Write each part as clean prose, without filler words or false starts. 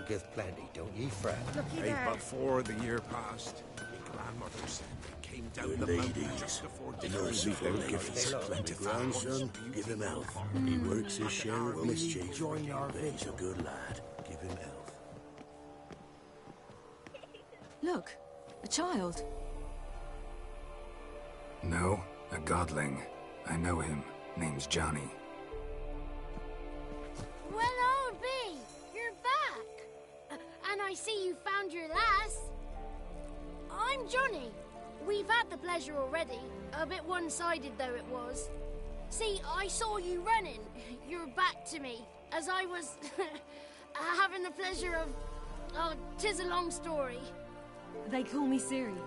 forgeth plenty, don't ye fret. Looky Right there. before the year passed, my grandmother said they came down Good the mountain ladies. just before The dinner. mercy for Their gifts. gifts, My grandson, give him health. He works his share of mischief, join your but he's a vigil? good lad. Give him health. Look, a child. No, a godling. I know him. Name's Johnny. Well, old B, you're back. And I see you found your lass. I'm Johnny. We've had the pleasure already. A bit one-sided, though it was. See, I saw you running. Your back to me, as I was having the pleasure of... Oh, 'tis a long story. They call me Ciri.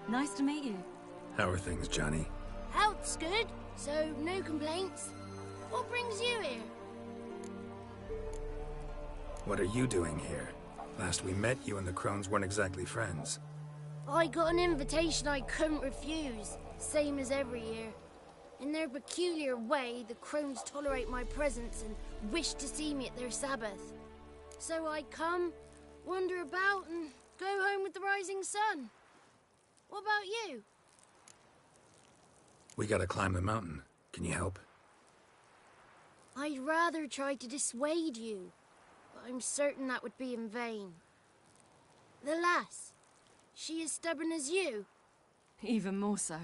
Nice to meet you. How are things, Johnny? Health's good, so no complaints. What brings you here? What are you doing here? Last we met, you and the Crones weren't exactly friends. I got an invitation I couldn't refuse, same as every year. In their peculiar way, the Crones tolerate my presence and wish to see me at their Sabbath. So I come, wander about, and go home with the rising sun. What about you? We gotta climb the mountain. Can you help? I'd rather try to dissuade you, but I'm certain that would be in vain. The lass, she as stubborn as you? Even more so.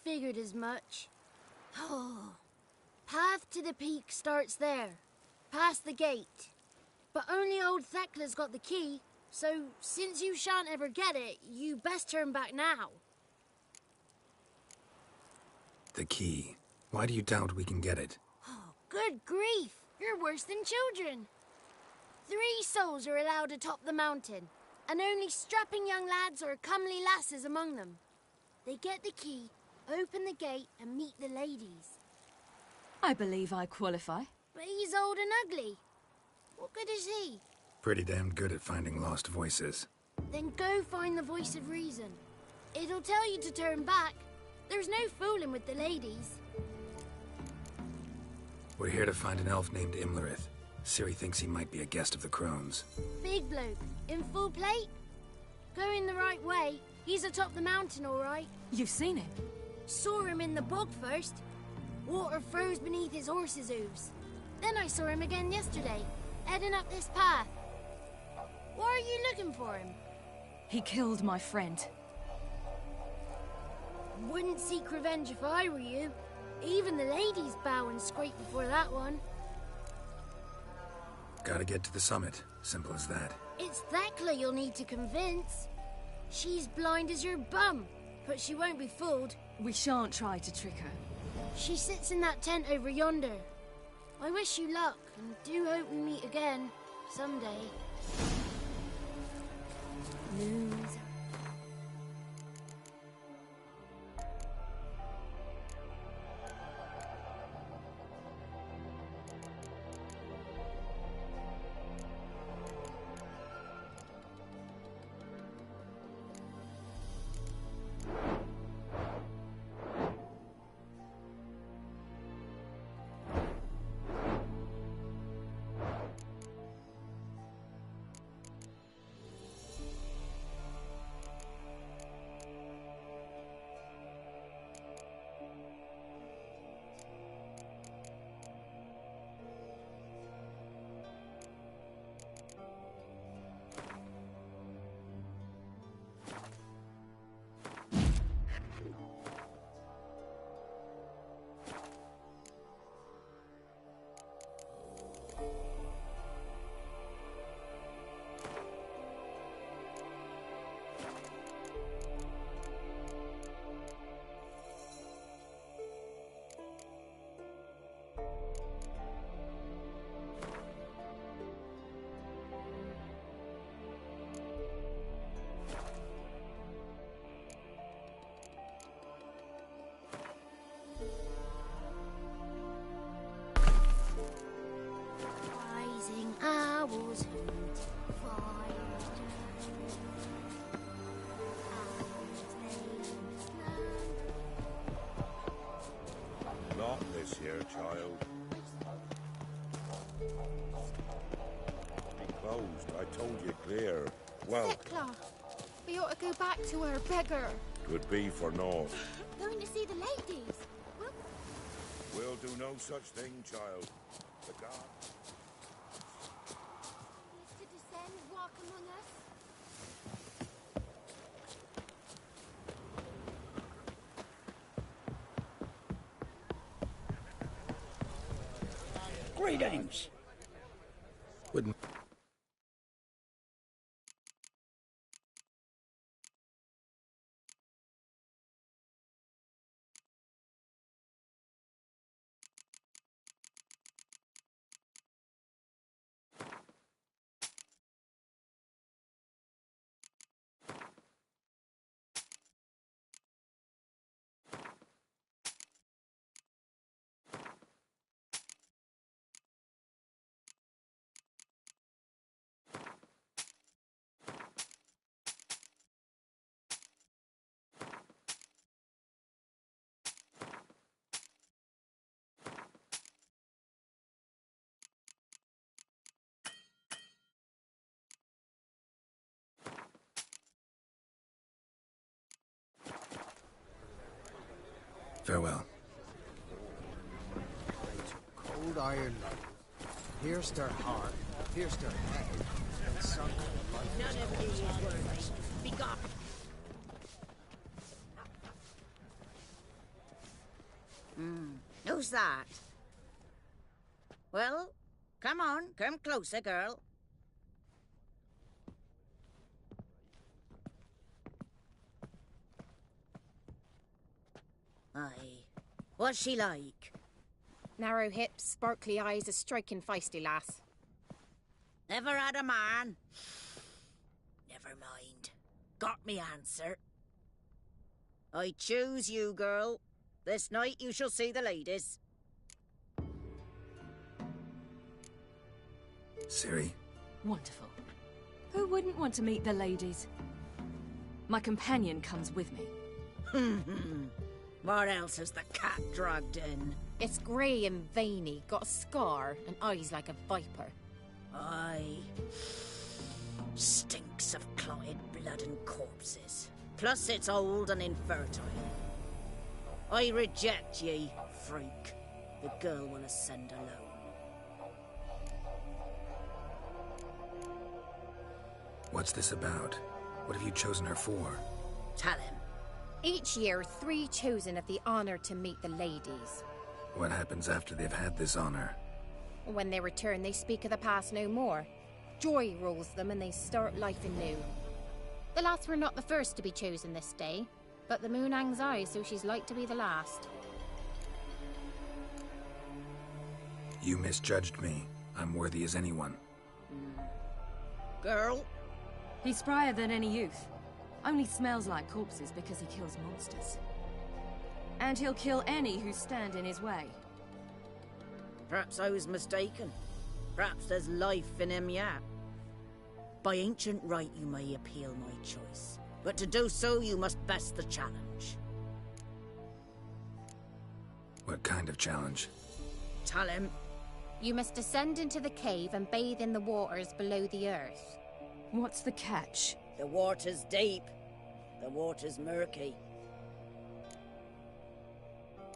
Figured as much. Oh, path to the peak starts there, past the gate. But only old Thekla's got the key, so since you shan't ever get it, you best turn back now. The key. Why do you doubt we can get it? Oh, good grief, you're worse than children. 3 souls are allowed atop the mountain, and only strapping young lads or comely lasses among them. They get the key, open the gate, and meet the ladies. I believe I qualify. But he's old and ugly. What good is he? Pretty damn good at finding lost voices. Then go find the voice of reason. It'll tell you to turn back. There's no fooling with the ladies. We're here to find an elf named Imlerith. Ciri thinks he might be a guest of the Crones. Big bloke, in full plate? Going the right way. He's atop the mountain, all right. You've seen it? Saw him in the bog first. Water froze beneath his horse's hooves. Then I saw him again yesterday, heading up this path. Why are you looking for him? He killed my friend. Wouldn't seek revenge if I were you. Even the ladies bow and scrape before that one. Gotta get to the summit. Simple as that. It's Thekla you'll need to convince. She's blind as your bum, but she won't be fooled. We shan't try to trick her. She sits in that tent over yonder. I wish you luck, and do hope we meet again, someday. Moons. Rising owls hoot, fires burn. Owls lay in the snow. Not this here, child. Be closed. I told you clear. Well, Thekla, we ought to go back to her beggar. could be for naught. Going to see the ladies. We'll do no such thing, child. The god. To descend, walk among us. Greetings. Wouldn't... Farewell. Cold iron pierced her heart, pierced her head, and sunk her life. None of these words. Be gone. Who's that? Well, come on, come closer, girl. Aye. What's she like? Narrow hips, sparkly eyes, a striking feisty lass. Never had a man? Never mind. Got me answer. I choose you, girl. This night you shall see the ladies. Ciri? Wonderful. Who wouldn't want to meet the ladies? My companion comes with me. What else has the cat dragged in? It's grey and veiny, got a scar, and eyes like a viper. Aye. Stinks of clotted blood and corpses. Plus it's old and infertile. I reject ye, freak. The girl will ascend alone. What's this about? What have you chosen her for? Tell him. Each year, 3 chosen have the honour to meet the ladies. What happens after they've had this honor? When they return, they speak of the past no more. Joy rules them and they start life anew. The lads were not the first to be chosen this day, but the moon hangs high, so she's like to be the last. You misjudged me. I'm worthy as anyone. Girl? He's sprier than any youth. Only smells like corpses because he kills monsters. And he'll kill any who stand in his way. Perhaps I was mistaken. Perhaps there's life in him yet. By ancient right you may appeal my choice, but to do so you must best the challenge. What kind of challenge? Tell him. You must descend into the cave and bathe in the waters below the earth. What's the catch? The water's deep. The water's murky.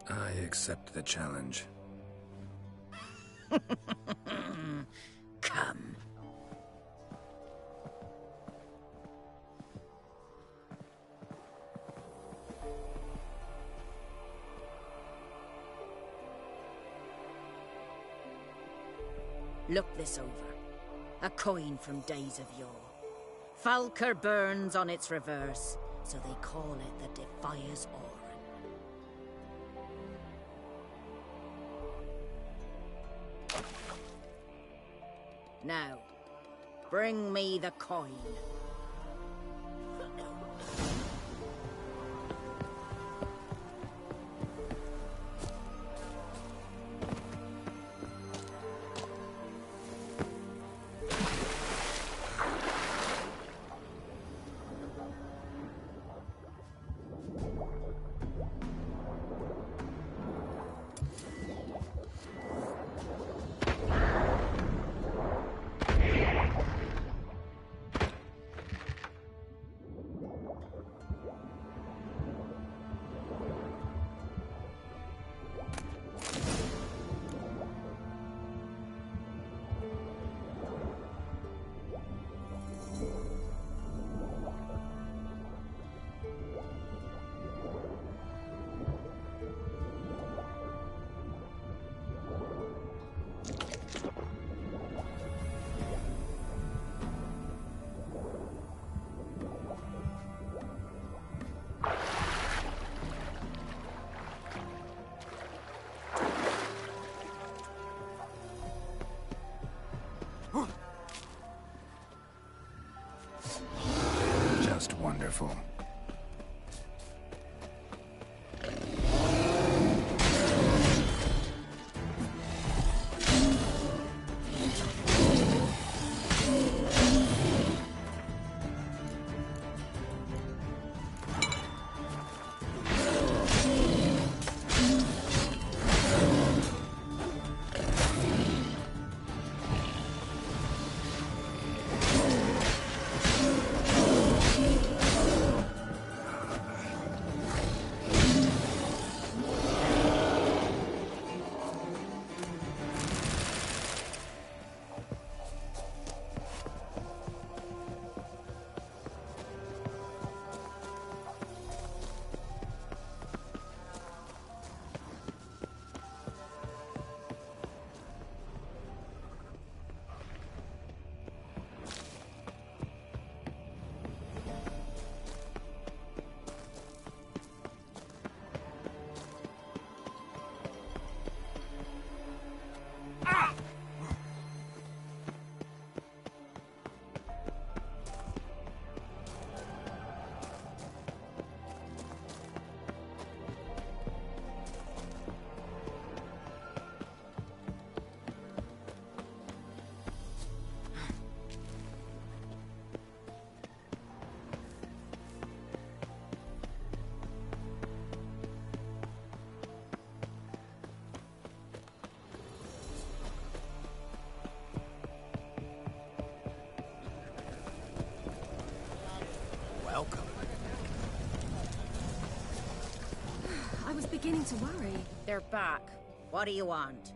I accept the challenge. Come. Look this over. A coin from days of yore. Falker burns on its reverse, so they call it the Defier's Oran. Now, bring me the coin. wonderful. Welcome. I was beginning to worry. They're back. What do you want?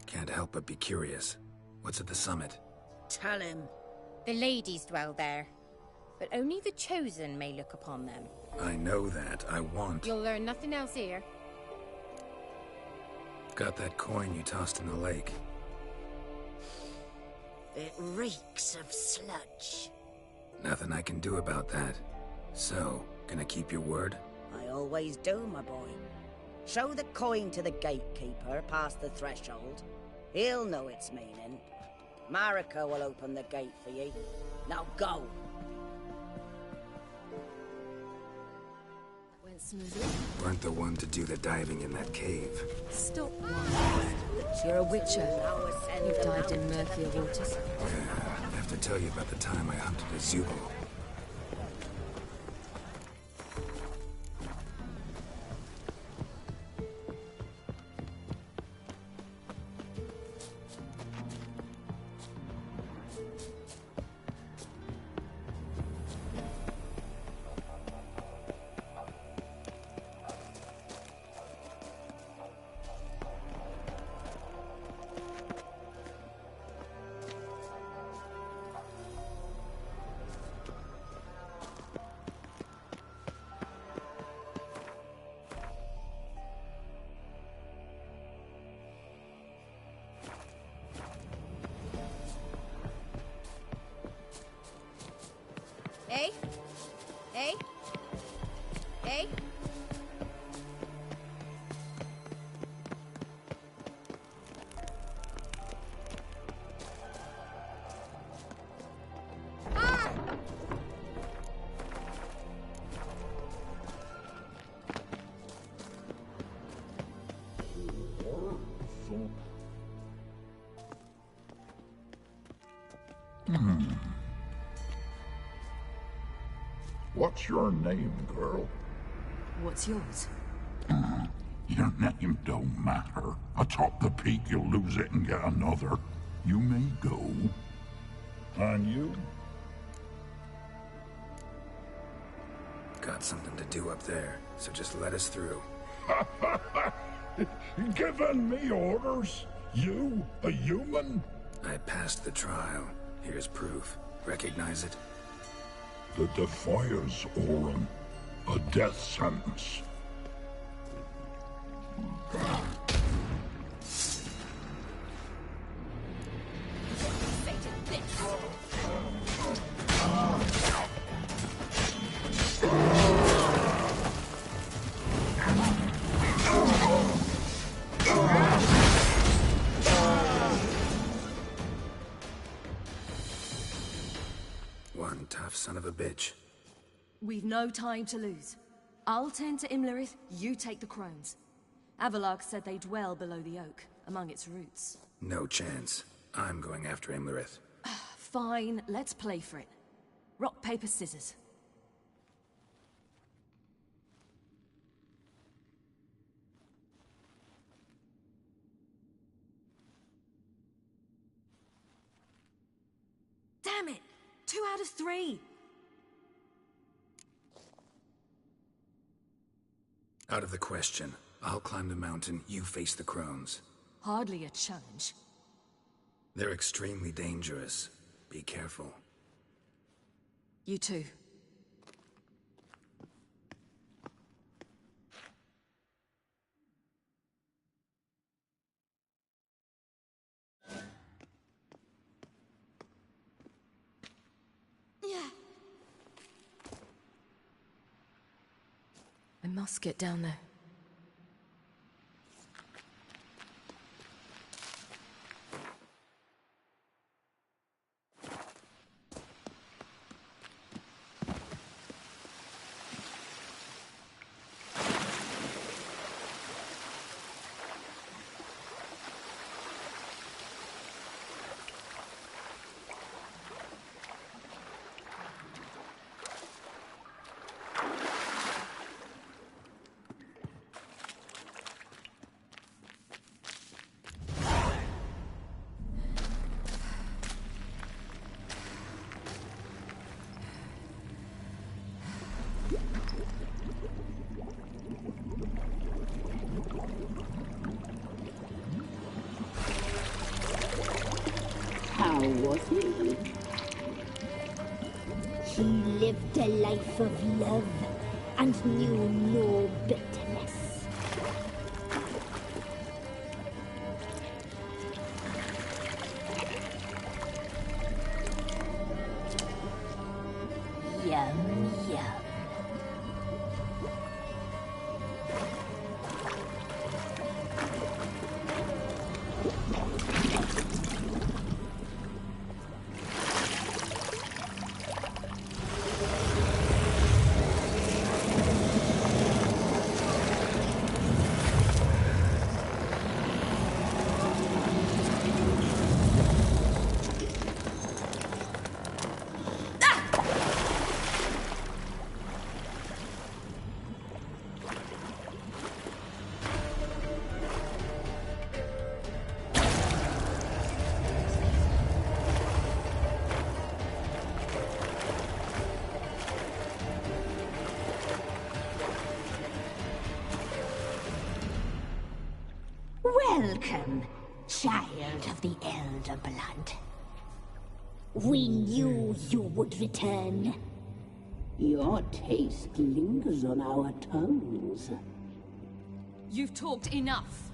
Can't help but be curious. What's at the summit? Tell him. The ladies dwell there, but only the chosen may look upon them. I know that. I want... You'll learn nothing else here. Got that coin you tossed in the lake. It reeks of sludge. Nothing I can do about that. So, gonna keep your word? I always do, my boy. Show the coin to the gatekeeper past the threshold. He'll know its meaning. Marika will open the gate for you. Now go! Went smoothly. Weren't the one to do the diving in that cave. Stop lying. You're a witcher. You've dived in murkier waters. Yeah, I have to tell you about the time I hunted a Zubo. Hey? Hey? Hey? Ah! What's your name, girl? What's yours? Your name don't matter. Atop the peak, you'll lose it and get another. You may go. And you? Got something to do up there, so just let us through. Giving me orders? You, a human? I passed the trial. Here's proof. Recognize it? The Defiers Aurum. A death sentence. one tough son of a bitch. We've no time to lose. I'll tend to Imlerith, you take the crones. Avalark said they dwell below the oak, among its roots. No chance. I'm going after Imlerith. Fine, let's play for it. Rock, paper, scissors. Damn it! 2 out of 3! Out of the question. I'll climb the mountain, you face the crones. Hardly a challenge. They're extremely dangerous. Be careful. You too. I must get down there. How was he? He lived a life of love and knew no bitterness. Yum, yum. Welcome, child of the Elder Blood. We knew you would return. Your taste lingers on our tongues. You've talked enough.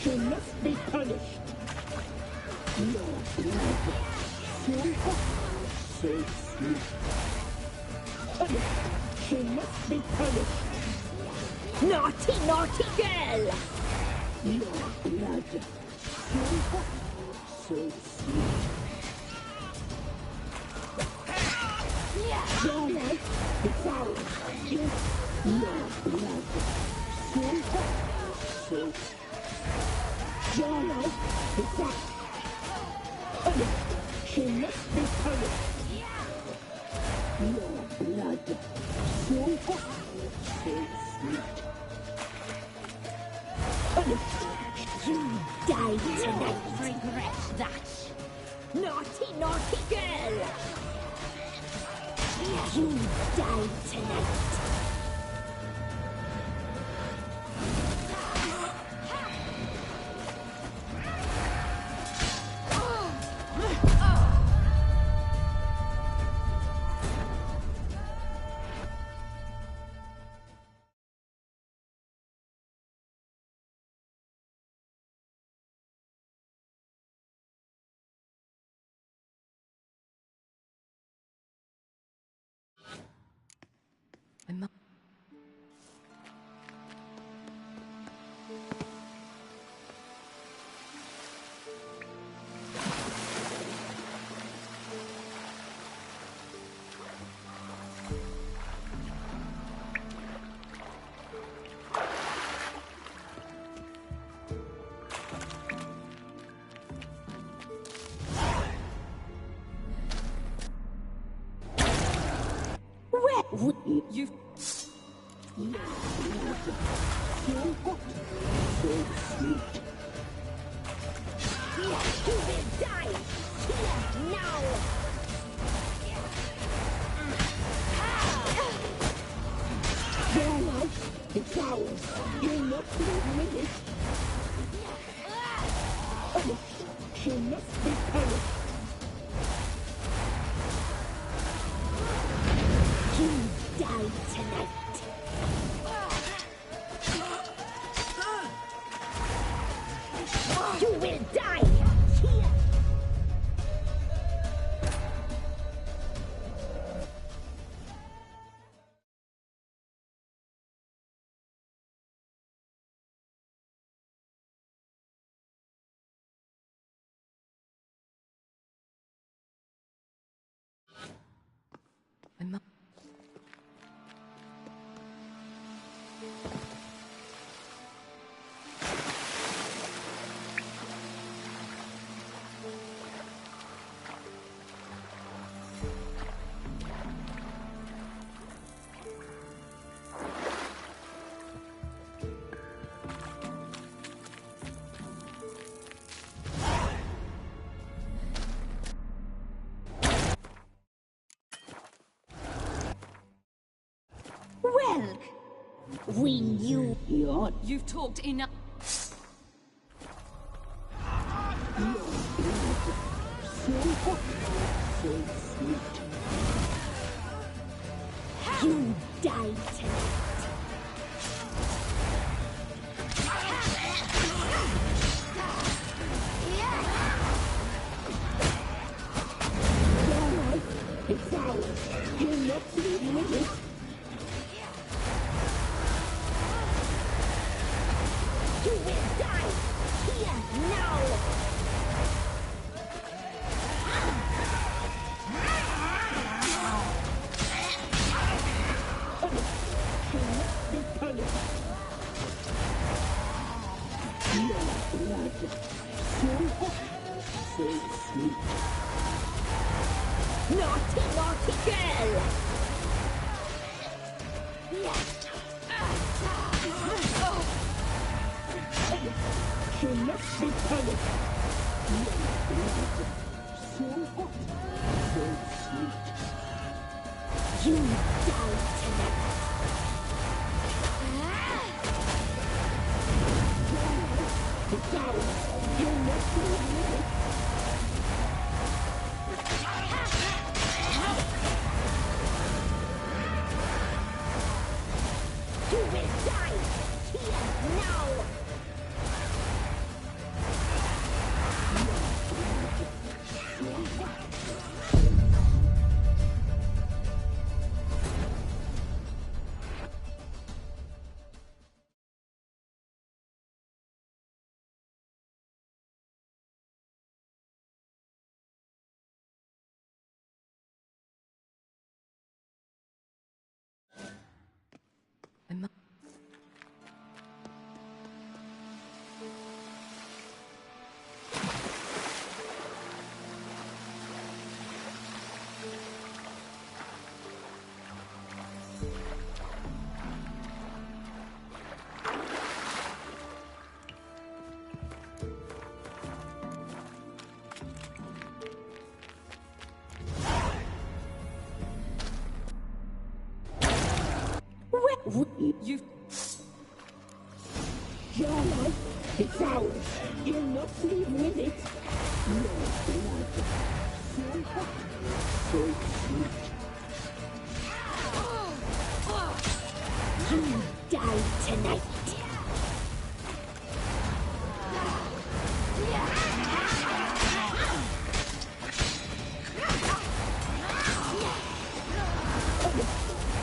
She must be punished. Your blood, so hot, so sweet. She must be punished. Naughty, naughty girl! Your blood, so hot, so sweet. Your life is ours. Your blood, so hot, so sweet. Your life is ours. She must be punished. Your blood, so hot, so sweet. You die tonight. Regret that. Naughty, naughty girl. You die tonight. You... You will die! Here, now! Your life is ours. You'll not live with it. She must be punished. You die tonight. You will die here. Well, we knew You've talked enough. you die tonight. Your life is ours. You'll not leave with it. You will die here now. Naughty, naughty girl! She must be punished. So hot, so sweet. You die tonight. It's ours. You must be it. You will die here now. You... Your life is ours. You'll not leave with it. No blood. So hot, so sweet. You die tonight.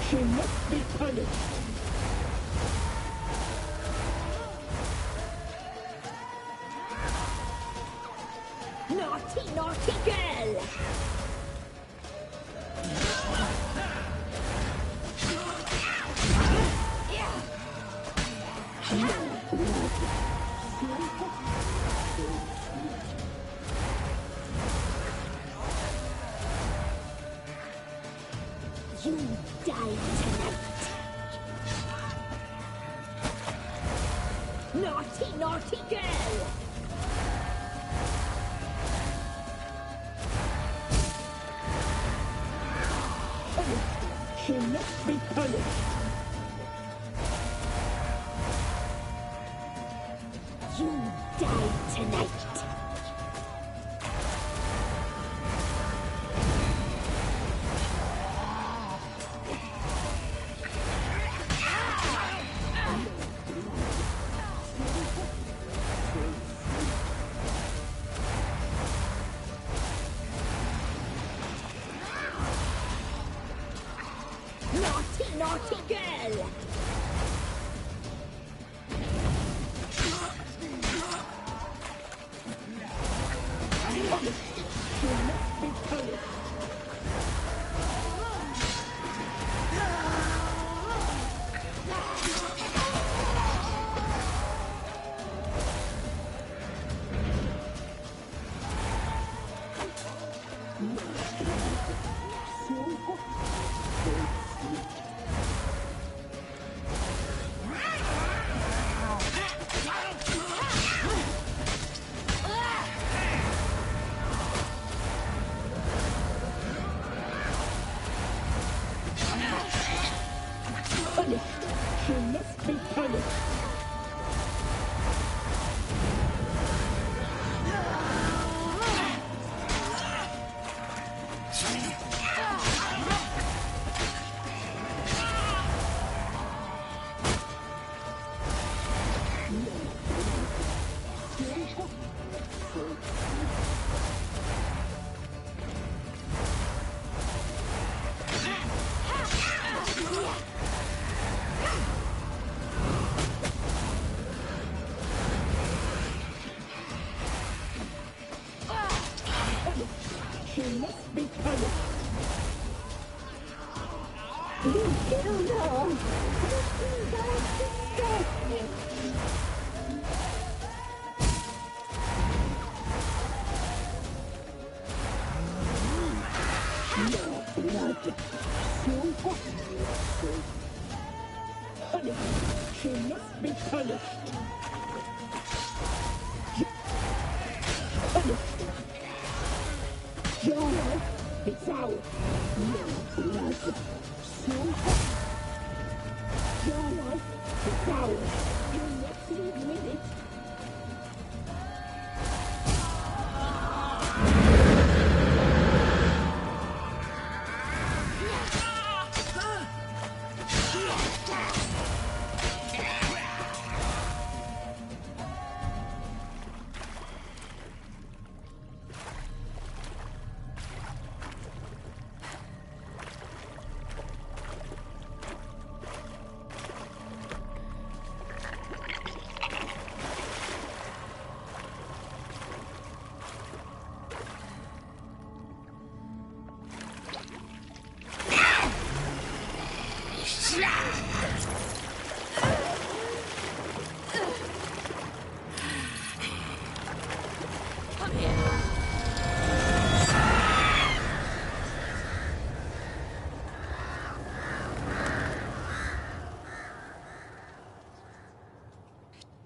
She must be punished. Naughty, naughty girl! You die tonight. Naughty, naughty girl! She must be punished. You die tonight. Naughty, naughty girl! She must be punished. Punished. She must be punished. She must be punished. You killed her. No blood. So hot. Punished. She must be punished. Punished. Your life is ours. No blood. So hot. Your life is ours. You must leave with it.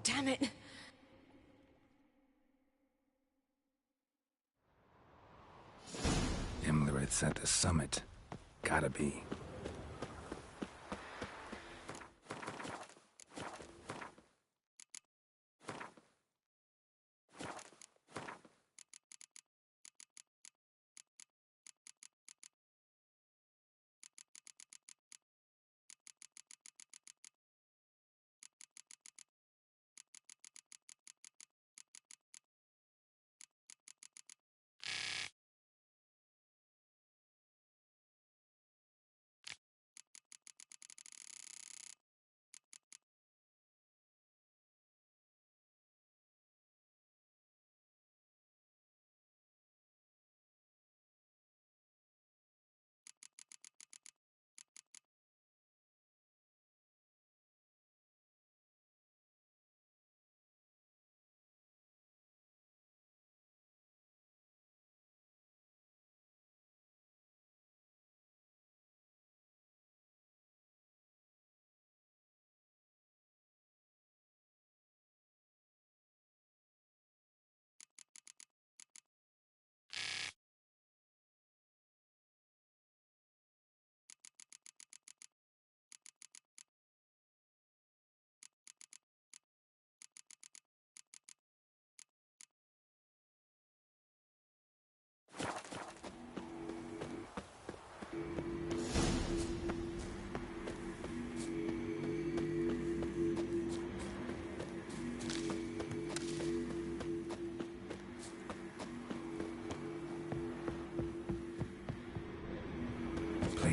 Damn it! Imlerith's at the summit. Gotta be.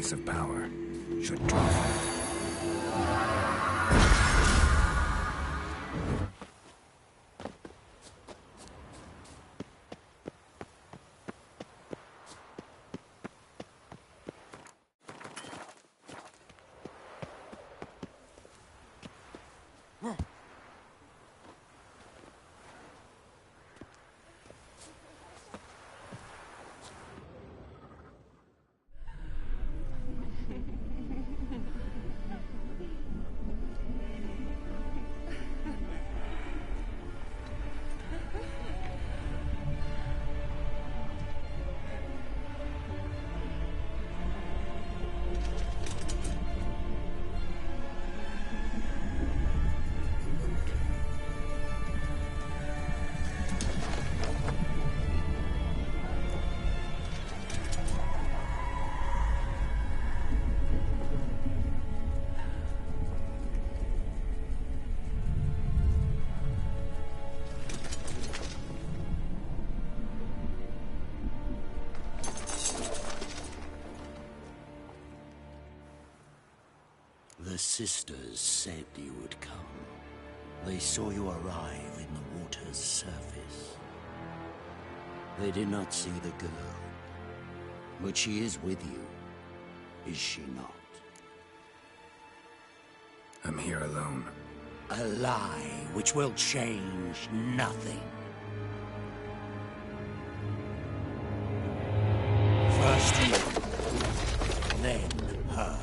place of power should draw from it. The sisters said you would come. They saw you arrive in the water's surface. They did not see the girl. But she is with you, is she not? I'm here alone. A lie which will change nothing. First you, then her.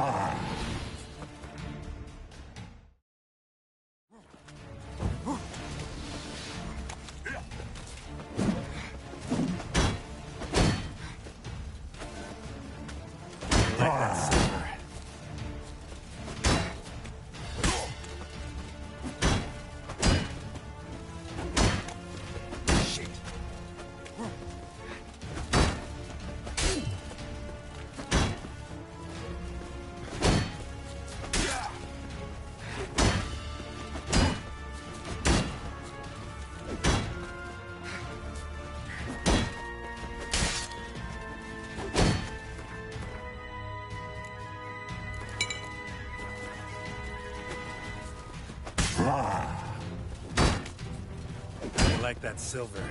I like that silver.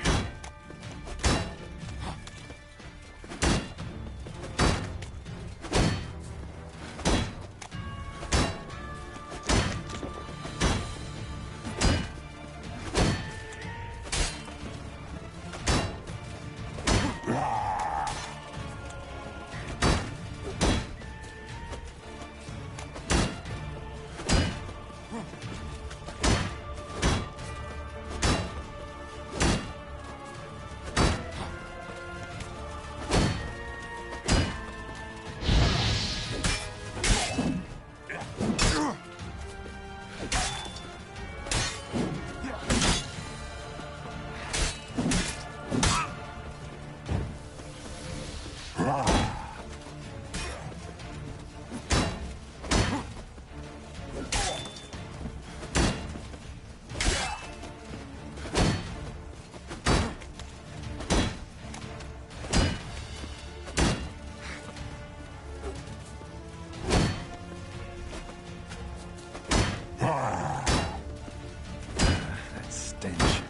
That stench.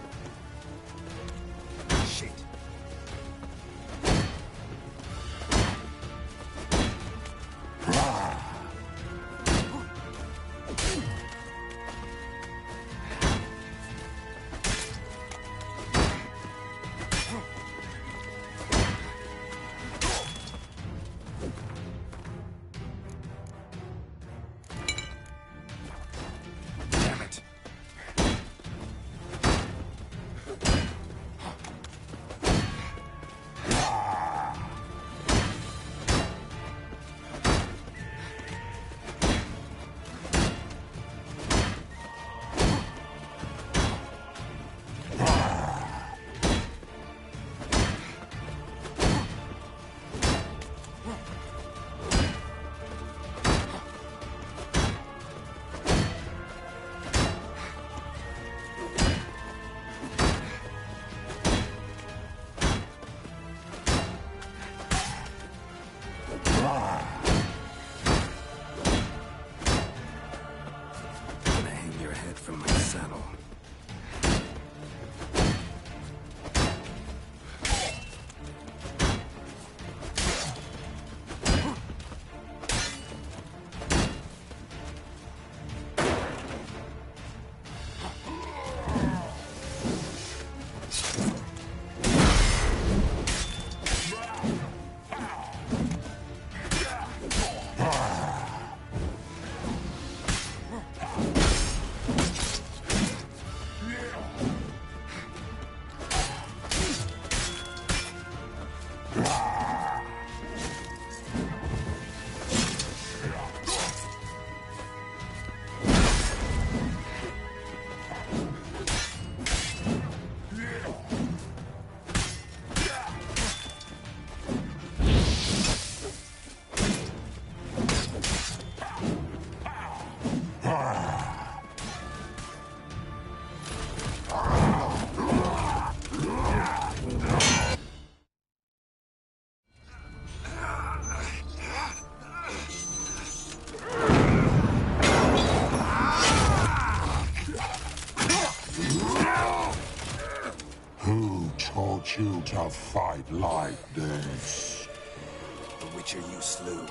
Shit. Damn it. Gonna hang your head from my saddle. Who taught you to fight like this? The Witcher you slew.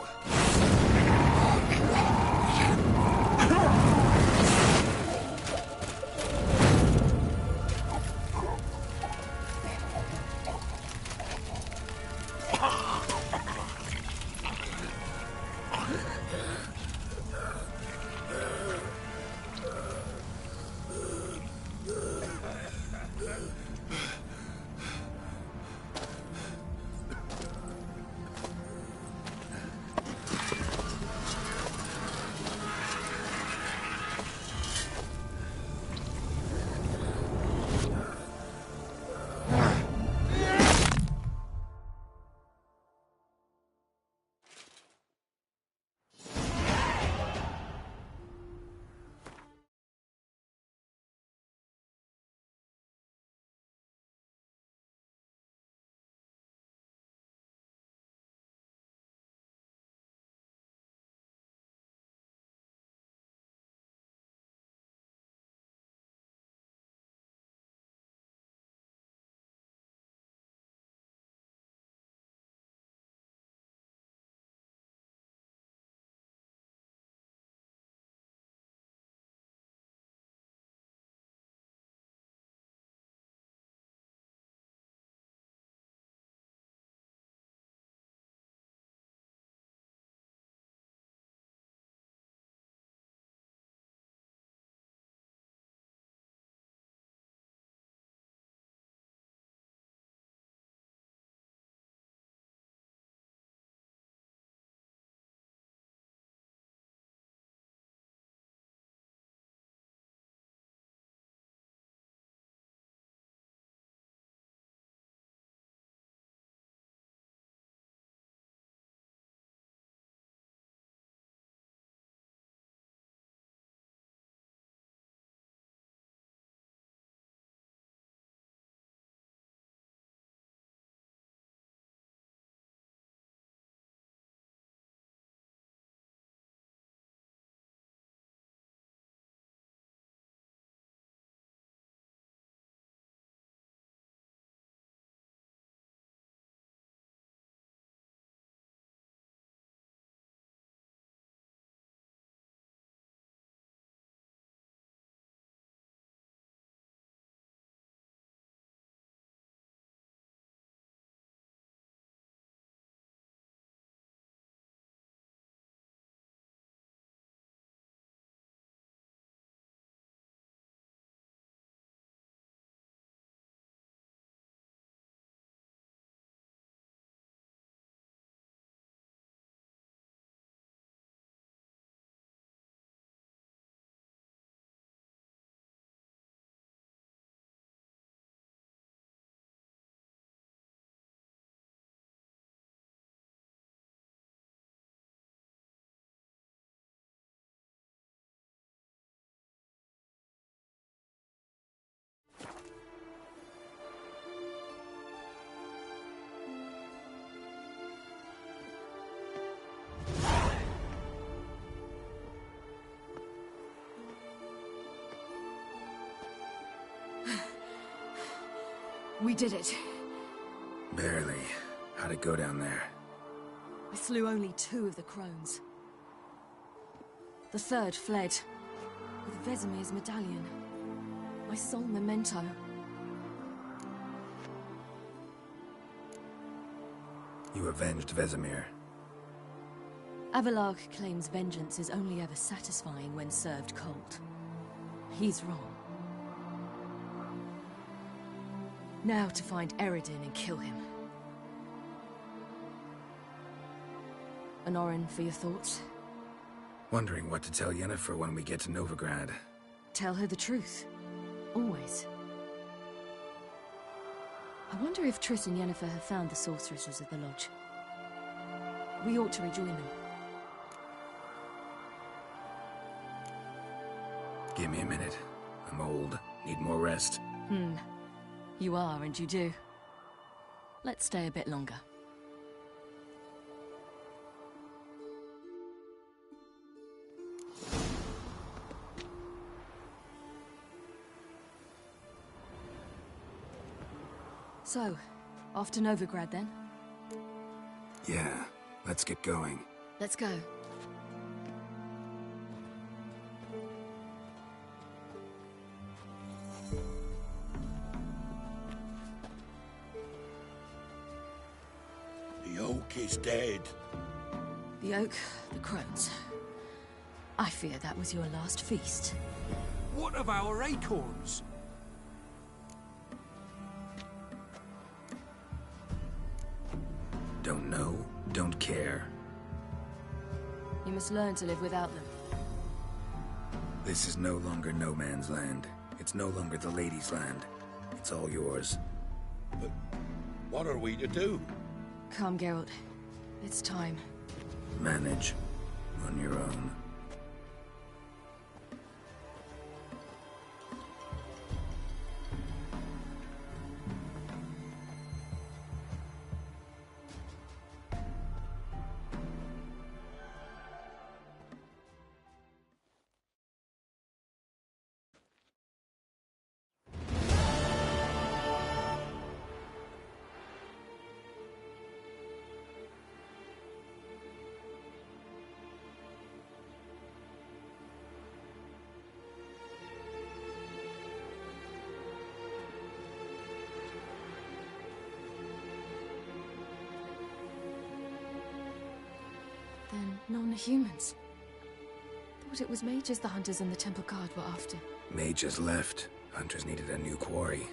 We did it. Barely. How'd it go down there? I slew only 2 of the crones. The 3rd fled, with Vesemir's medallion. My sole memento. You avenged Vesemir. Avalark claims vengeance is only ever satisfying when served cold. He's wrong. Now to find Eredin and kill him. Honorin, for your thoughts? Wondering what to tell Yennefer when we get to Novigrad. Tell her the truth. Always. I wonder if Triss and Yennefer have found the sorceresses of the Lodge. We ought to rejoin them. Give me a minute. I'm old. Need more rest. You are, and you do. Let's stay a bit longer. So, off to Novigrad then? Yeah, let's get going. Let's go. The oak is dead. The oak, the crones. I fear that was your last feast. What of our acorns? Don't know, don't care. You must learn to live without them. This is no longer no man's land. It's no longer the lady's land. It's all yours. But what are we to do? Come, Geralt. It's time. Manage. On your own. Then non-humans. Thought it was mages the hunters and the Temple Guard were after. Mages left. Hunters needed a new quarry.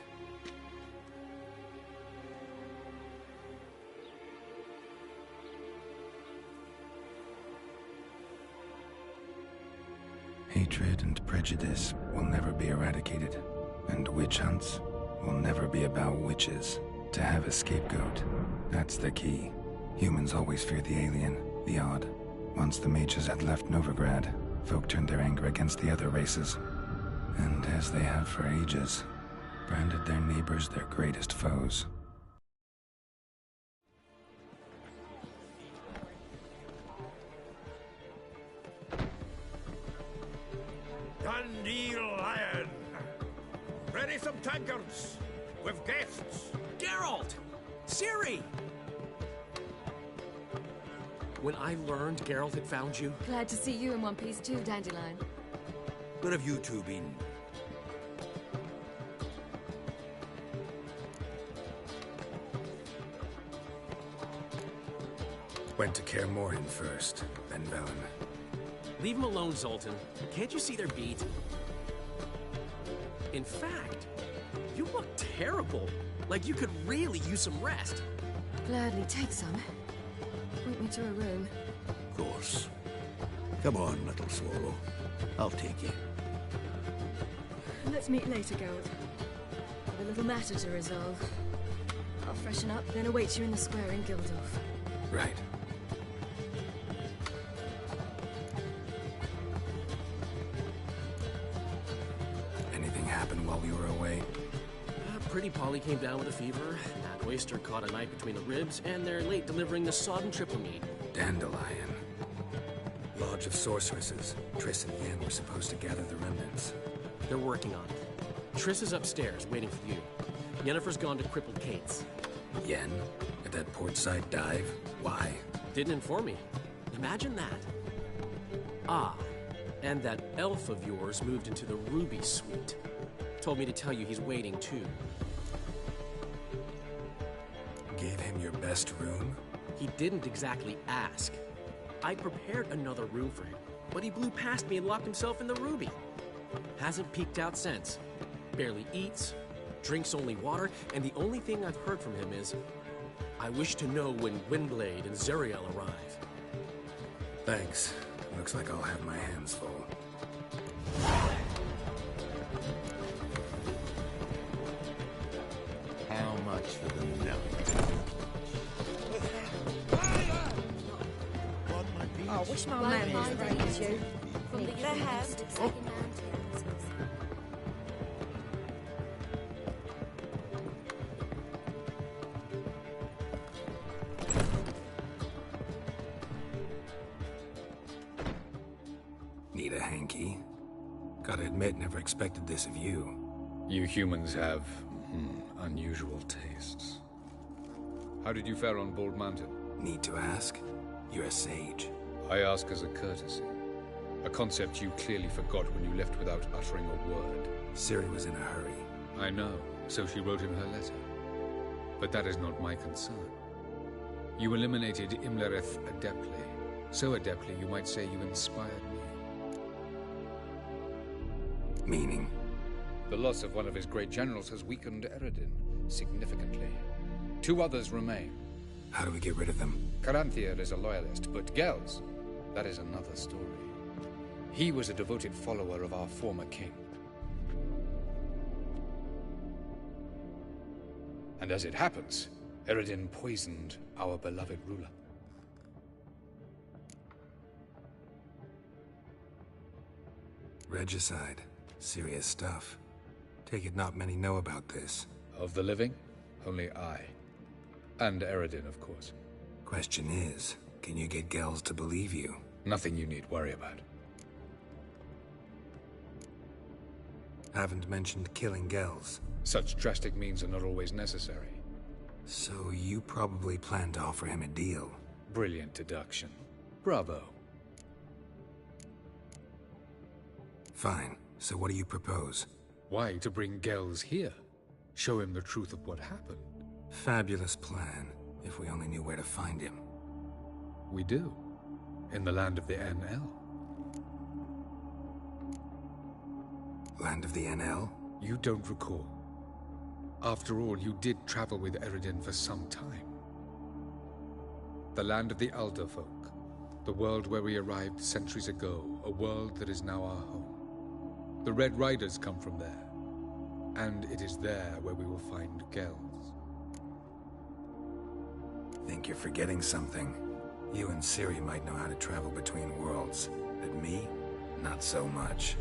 Hatred and prejudice will never be eradicated. And witch hunts will never be about witches. To have a scapegoat, that's the key. Humans always fear the alien, the odd. Once the mages had left Novigrad, folk turned their anger against the other races. And as they have for ages, branded their neighbors their greatest foes. Dandelion Lion! Ready some tankards! With guests! Geralt! Ciri! When I learned Geralt had found you... Glad to see you in one piece too, Dandelion. Where have you two been? Went to Kaer Morhen first, then Velen. Leave him alone, Zoltan. Can't you see they're beat? In fact, you look terrible. Like you could really use some rest. Gladly take some. Point me to a room. Of course. Come on, little swallow. I'll take you. Let's meet later, Geralt. Have a little matter to resolve. I'll freshen up, then await you in the square in Gildorf. Right. Anything happened while we were away? Pretty Polly came down with a fever. That oyster caught a knife between the ribs, and they're late delivering the sodden triple meat. Dandelion. Lodge of Sorceresses. Triss and Yen were supposed to gather the remnants. They're working on it. Triss is upstairs, waiting for you. Yennefer's gone to Crippled Kate's. Yen? At that portside dive? Why? Didn't inform me. Imagine that. Ah, and that elf of yours moved into the Ruby Suite. Told me to tell you he's waiting, too. Gave him your best room? He didn't exactly ask. I prepared another room for him, but he blew past me and locked himself in the Ruby. Hasn't peeked out since. Barely eats, drinks only water, and the only thing I've heard from him is, I wish to know when Windblade and Zariel arrive. Thanks. Looks like I'll have my hands full. How much for the milk? I wish my man was raised you. From the have. second-hand tales. Need a hanky? Gotta admit, never expected this of you. You humans have, unusual tastes. How did you fare on Bald Mountain? Need to ask? You're a sage. I ask as a courtesy. A concept you clearly forgot when you left without uttering a word. Ciri was in a hurry. I know, so she wrote in her letter. But that is not my concern. You eliminated Imlerith adeptly. So adeptly, you might say you inspired me. Meaning? The loss of one of his great generals has weakened Eredin significantly. 2 others remain. How do we get rid of them? Caranthir is a loyalist, but Gels, that is another story. He was a devoted follower of our former king. And as it happens, Eredin poisoned our beloved ruler. Regicide. Serious stuff. Take it not many know about this. Of the living, only I. And Eredin, of course. Question is, can you get Gels to believe you? Nothing you need worry about. Haven't mentioned killing Gels. Such drastic means are not always necessary. So you probably plan to offer him a deal. Brilliant deduction. Bravo. Fine. So what do you propose? Why, to bring Gels here. Show him the truth of what happened. Fabulous plan, if we only knew where to find him. We do. In the land of the NL. Land of the NL? You don't recall. After all, you did travel with Eredin for some time. The land of the Alder folk. The world where we arrived centuries ago. A world that is now our home. The Red Riders come from there. And it is there where we will find Gels. Think you're forgetting something. You and Ciri might know how to travel between worlds, but me, not so much.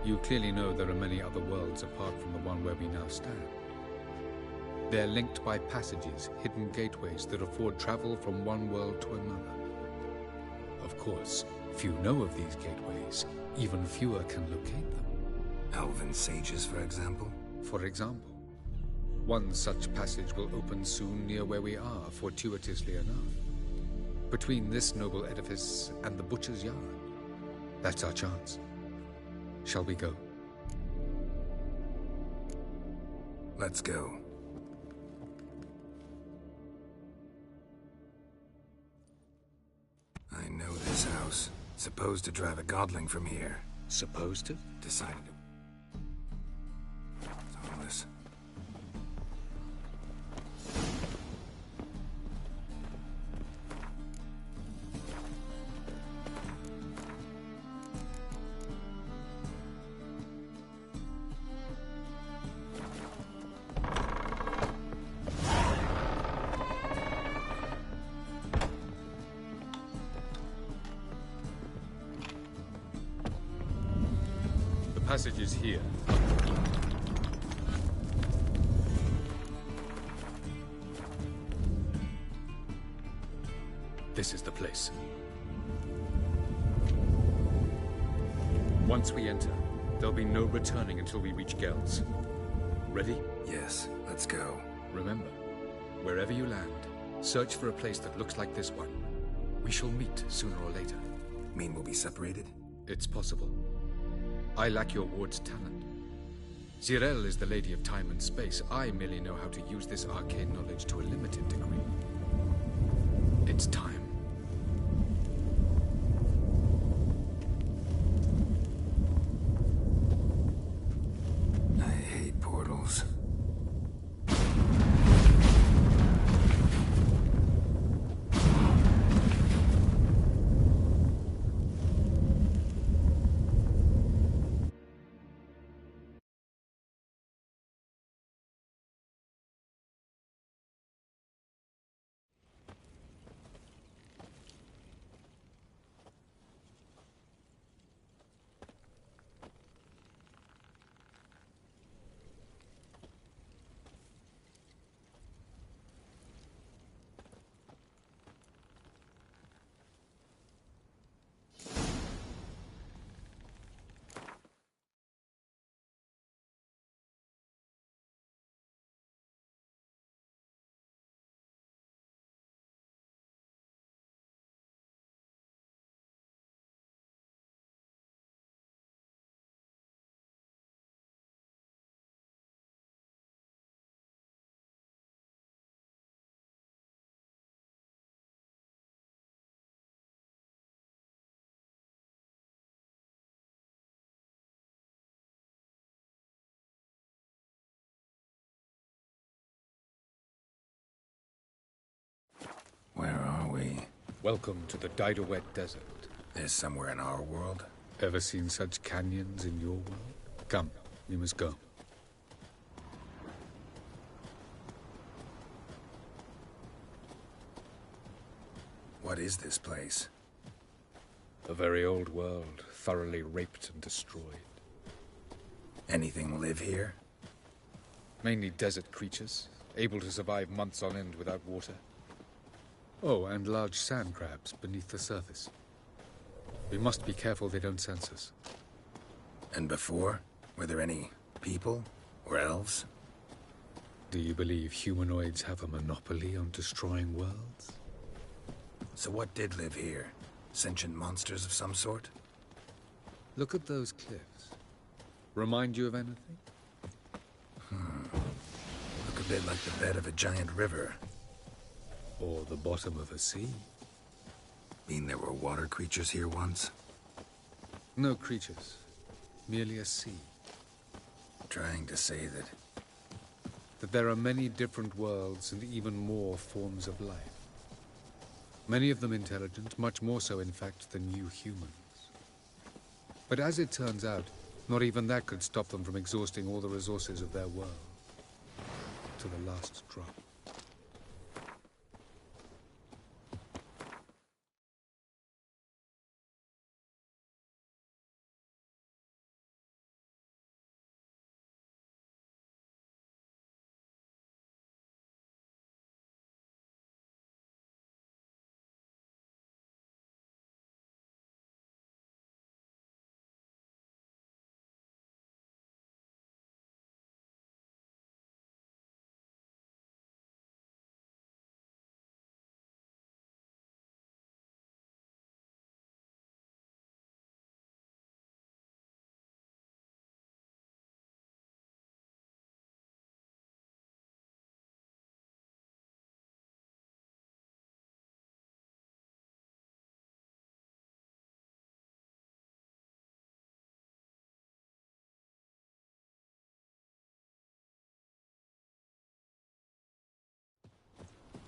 You clearly know there are many other worlds apart from the one where we now stand. They're linked by passages, hidden gateways that afford travel from one world to another. Of course, few know of these gateways. Even fewer can locate them. Elven sages, for example? For example. One such passage will open soon near where we are, fortuitously enough. Between this noble edifice and the butcher's yard. That's our chance. Shall we go? Let's go. I know this house. Supposed to drive a godling from here. Supposed to? Decided to. Homeless. Passage is here. This is the place. Once we enter, There'll be no returning until we reach Gels. Ready? Yes, let's go. Remember, wherever you land, search for a place that looks like this one. We shall meet sooner or later. Mean we'll be separated? It's possible. I lack your ward's talent. Zirel is the Lady of Time and Space. I merely know how to use this arcane knowledge to a limited degree. It's time. I hate portals. Where are we? Welcome to the Didowet Desert. There's somewhere in our world? Ever seen such canyons in your world? Come, we must go. What is this place? A very old world, thoroughly raped and destroyed. Anything live here? Mainly desert creatures, able to survive months on end without water. Oh, and large sand crabs beneath the surface. We must be careful they don't sense us. And before? Were there any people? Or elves? Do you believe humanoids have a monopoly on destroying worlds? So what did live here? Sentient monsters of some sort? Look at those cliffs. Remind you of anything? Look a bit like the bed of a giant river. Or the bottom of a sea. Mean there were water creatures here once? No creatures. Merely a sea. Trying to say that there are many different worlds and even more forms of life. Many of them intelligent, much more so in fact than you humans. But as it turns out, not even that could stop them from exhausting all the resources of their world. To the last drop.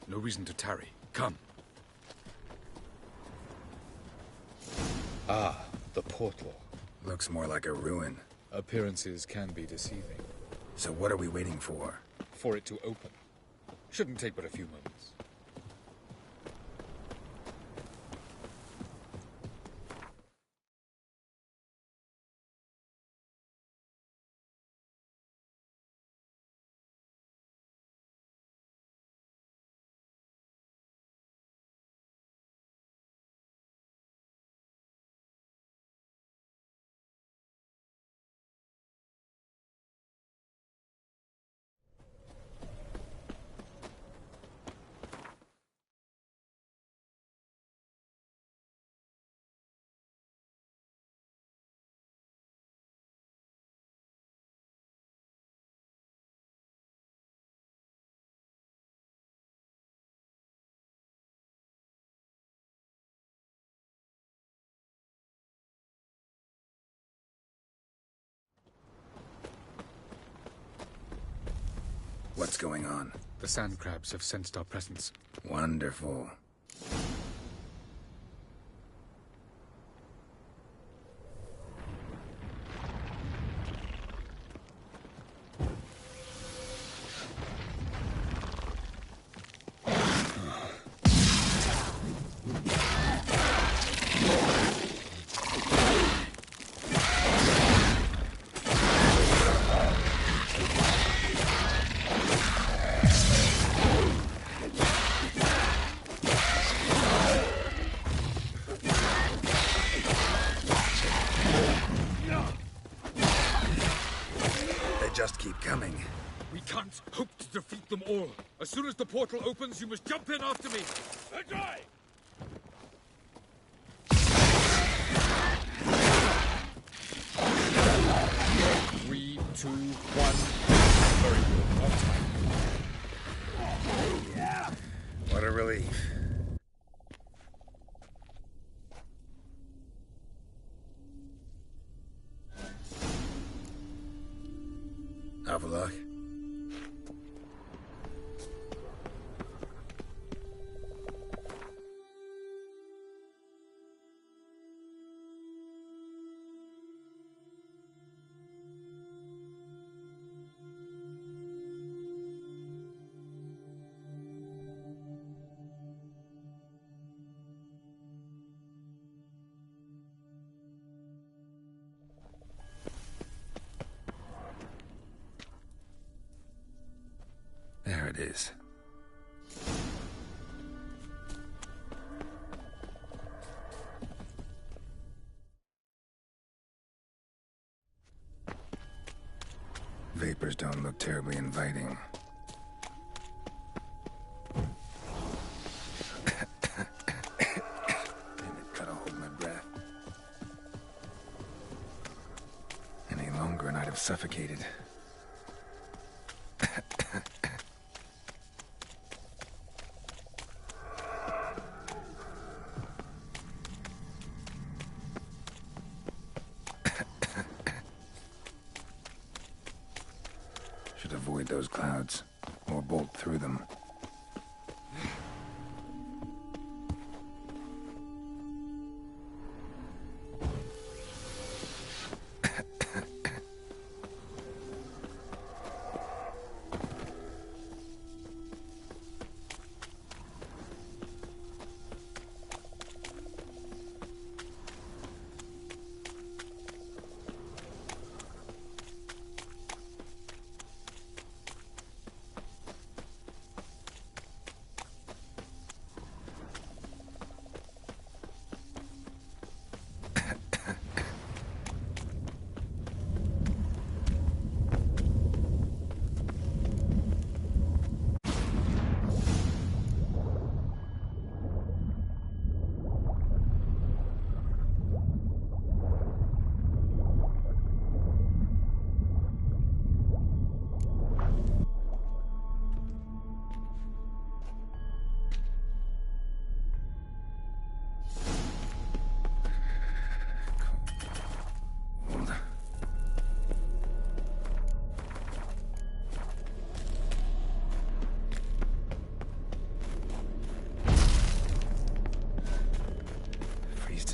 No reason to tarry. Come. Ah, the portal. Looks more like a ruin. Appearances can be deceiving. So what are we waiting for? For it to open. Shouldn't take but a few moments. What's going on? The sand crabs have sensed our presence. Wonderful. Just keep coming. We can't hope to defeat them all. As soon as the portal opens, you must jump in after me. And die! 3, 2, 1. Very good. On time. Yeah. What a relief. Avallac'h. There it is. Vapors don't look terribly inviting. Gotta hold my breath. Any longer and I'd have suffocated. Should avoid those clouds, or bolt through them.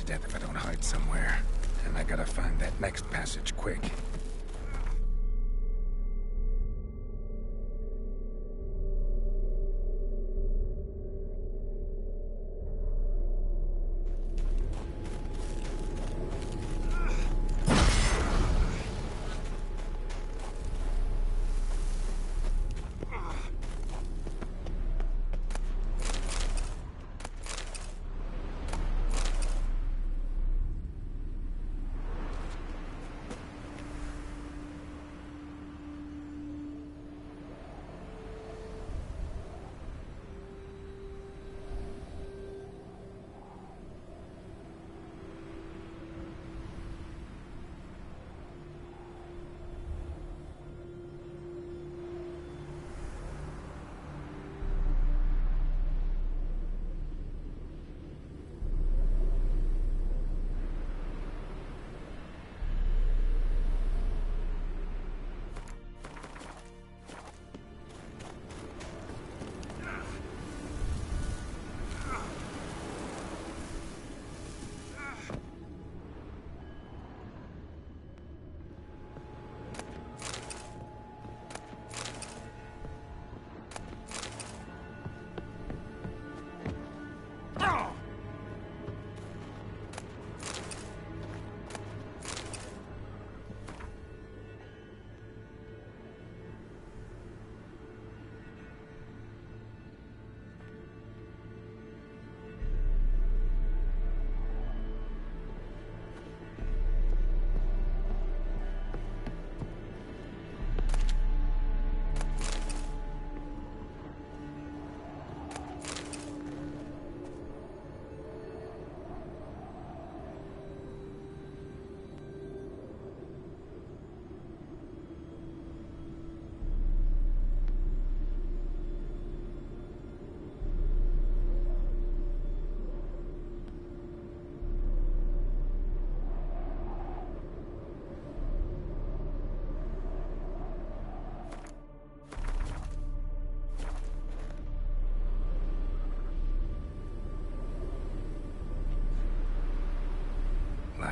Death if I don't hide somewhere. And I gotta find that next passage quick.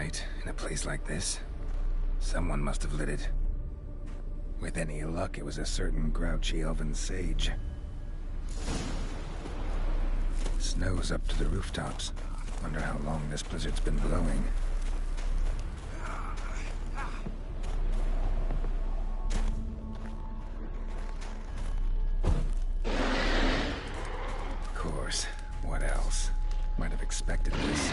light in a place like this. Someone must have lit it. With any luck, it was a certain grouchy elven sage. Snow's up to the rooftops. Wonder how long this blizzard's been blowing. Of course. What else? Might have expected this.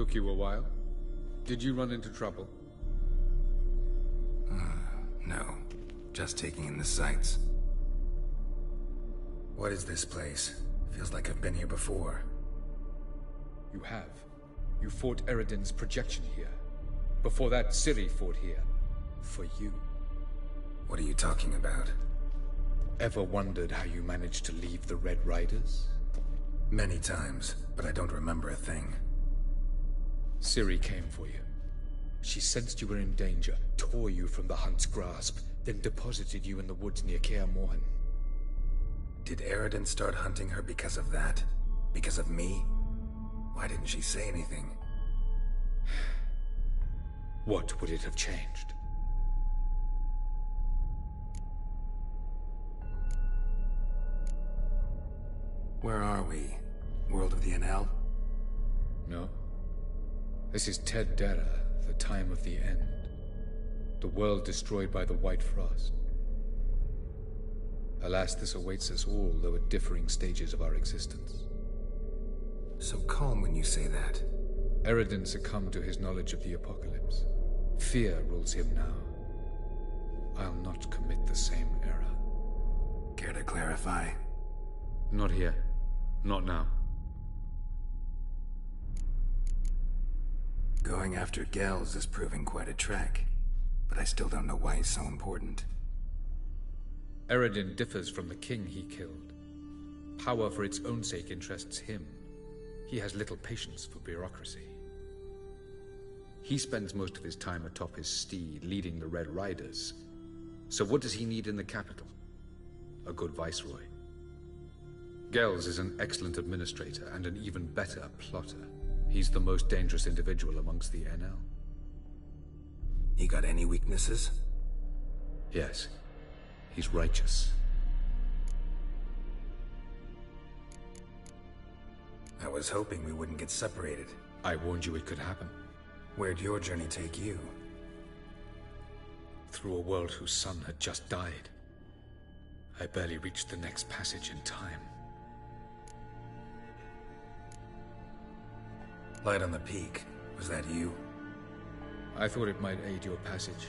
Took you a while? Did you run into trouble? No. Just taking in the sights. What is this place? Feels like I've been here before. You have. You fought Eredin's projection here. Before that, Ciri fought here. For you. What are you talking about? Ever wondered how you managed to leave the Red Riders? Many times, but I don't remember a thing. Ciri came for you. She sensed you were in danger, tore you from the Hunt's grasp, then deposited you in the woods near Kaer Morhen. Did Eredin start hunting her because of that? Because of me? Why didn't she say anything? What would it have changed? Where are we? World of the Enel? No. This is Ted Dara, the time of the end. The world destroyed by the White Frost. Alas, this awaits us all, though at differing stages of our existence. So calm when you say that. Eredin succumbed to his knowledge of the apocalypse. Fear rules him now. I'll not commit the same error. Care to clarify? Not here. Not now. Going after Gels is proving quite a trek, but I still don't know why he's so important. Eredin differs from the king he killed. Power for its own sake interests him. He has little patience for bureaucracy. He spends most of his time atop his steed, leading the Red Riders. So what does he need in the capital? A good viceroy. Gels is an excellent administrator and an even better plotter. He's the most dangerous individual amongst the Enel. He got any weaknesses? Yes. He's righteous. I was hoping we wouldn't get separated. I warned you it could happen. Where'd your journey take you? Through a world whose son had just died. I barely reached the next passage in time. Light on the peak. Was that you? I thought it might aid your passage.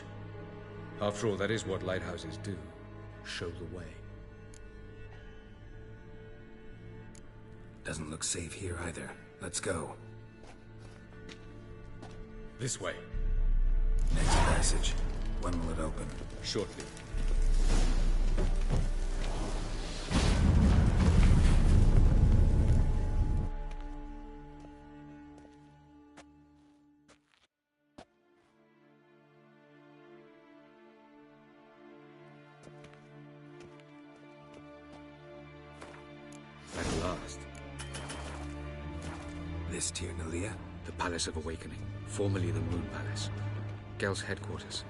After all, that is what lighthouses do. Show the way. Doesn't look safe here either. Let's go. This way. Next passage. When will it open? Shortly. At last. This Tir Nalia? The Palace of Awakening, formerly the Moon Palace. Gel's headquarters.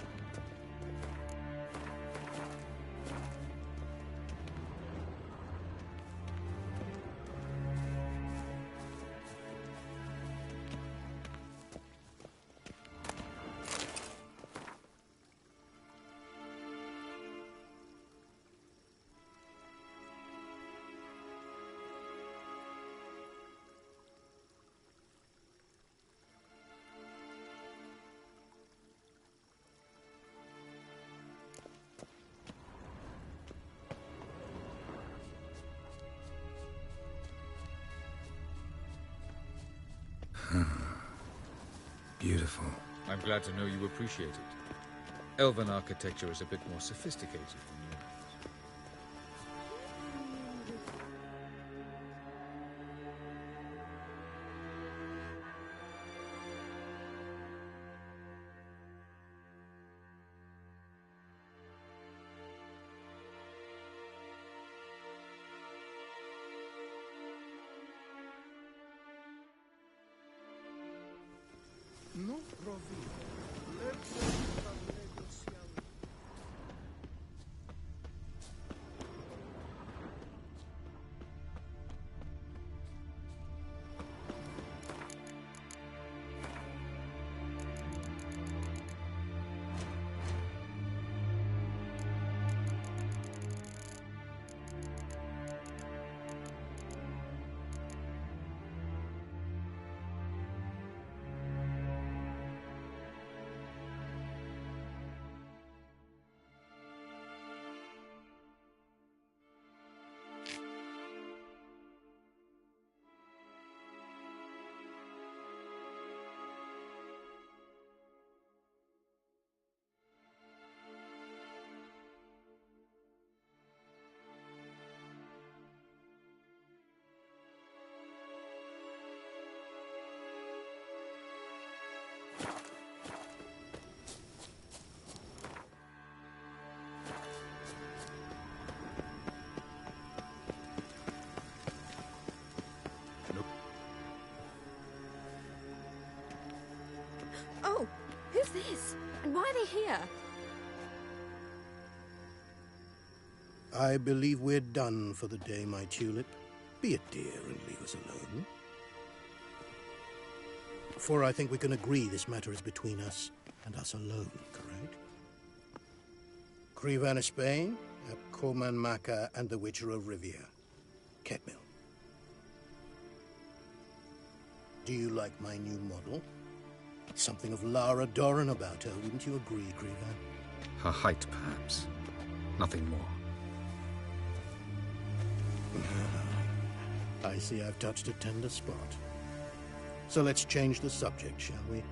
Beautiful. I'm glad to know you appreciate it. Elven architecture is a bit more sophisticated than yours. Non provi. Oh, who's this? And why are they here? I believe we're done for the day, my tulip. Be a dear and leave us alone. For I think we can agree this matter is between us and us alone, correct? Crevan of Spain, Coman Maca, and the Witcher of Rivia. Ketmil. Do you like my new model? Something of Lara Doran about her, wouldn't you agree, Crevan? Her height, perhaps. Nothing more. I see I've touched a tender spot. So let's change the subject, shall we?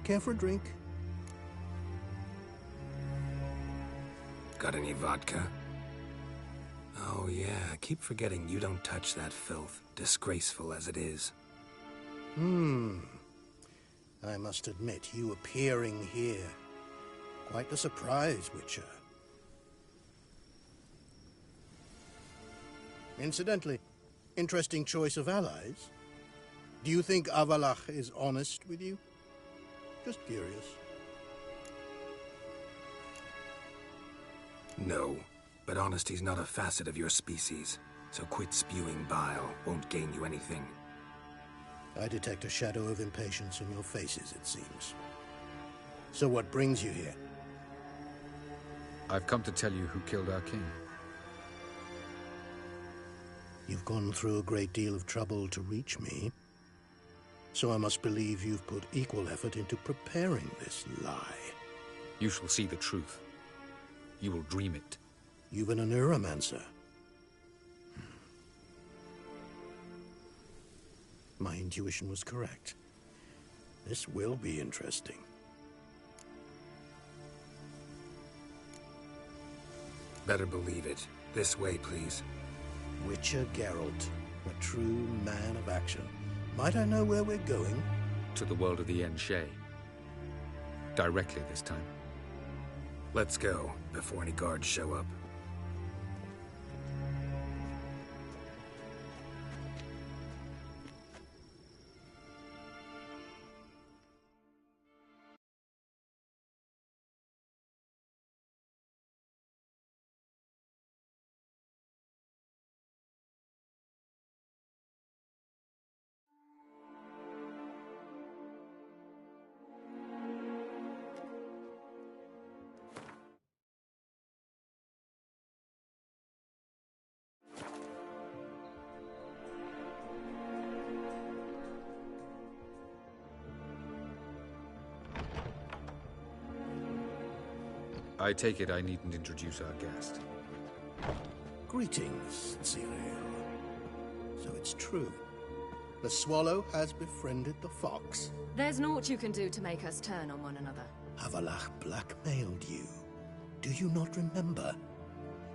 Care for a drink? Got any vodka? Oh yeah, I keep forgetting you don't touch that filth, disgraceful as it is. I must admit, you appearing here. Quite the surprise, Witcher. Incidentally, interesting choice of allies. Do you think Avallac'h is honest with you? Just curious. No, but honesty's not a facet of your species, so quit spewing bile, won't gain you anything. I detect a shadow of impatience in your faces, it seems. So what brings you here? I've come to tell you who killed our king. You've gone through a great deal of trouble to reach me. So I must believe you've put equal effort into preparing this lie. You shall see the truth. You will dream it. You've been a neuromancer. My intuition was correct. This will be interesting. Better believe it. This way, please. Witcher Geralt, a true man of action. Might I know where we're going? To the world of the Yen Shay. Directly this time. Let's go, before any guards show up. I take it I needn't introduce our guest. Greetings, Cyril. So it's true. The swallow has befriended the fox. There's naught you can do to make us turn on one another. Avallac'h blackmailed you. Do you not remember?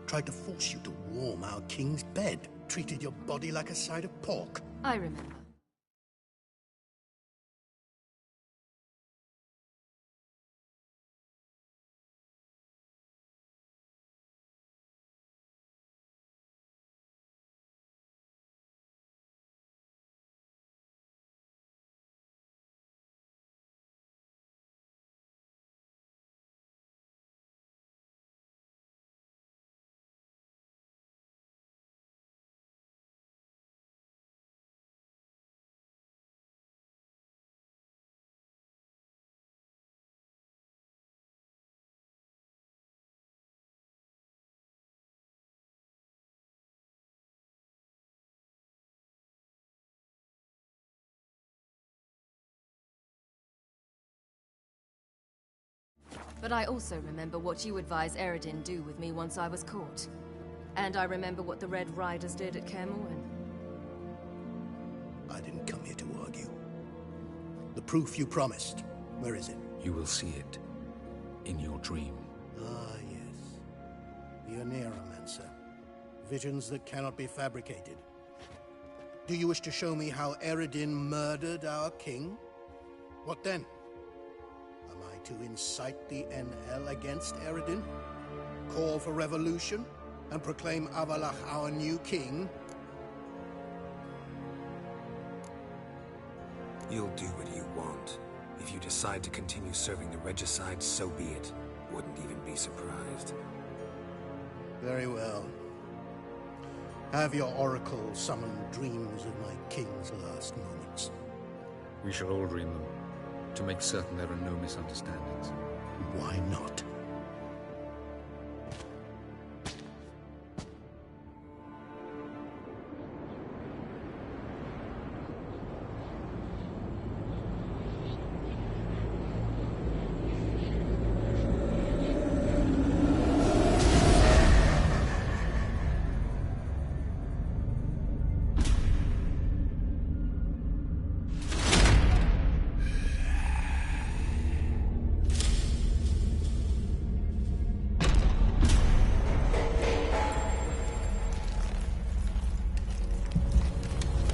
Tried to force you to warm our king's bed. Treated your body like a side of pork. I remember. But I also remember what you advised Eredin do with me once I was caught. And I remember what the Red Riders did at Kaer Morhen. I didn't come here to argue. The proof you promised, where is it? You will see it. In your dream. Ah, yes. The Oneiromancer. Visions that cannot be fabricated. Do you wish to show me how Eredin murdered our king? What then? Am I to incite the NL against Eredin? Call for revolution? And proclaim Avalach our new king? You'll do what you want. If you decide to continue serving the regicide, so be it. Wouldn't even be surprised. Very well. Have your oracle summon dreams of my king's last moments. We shall all dream them, to make certain there are no misunderstandings. Why not?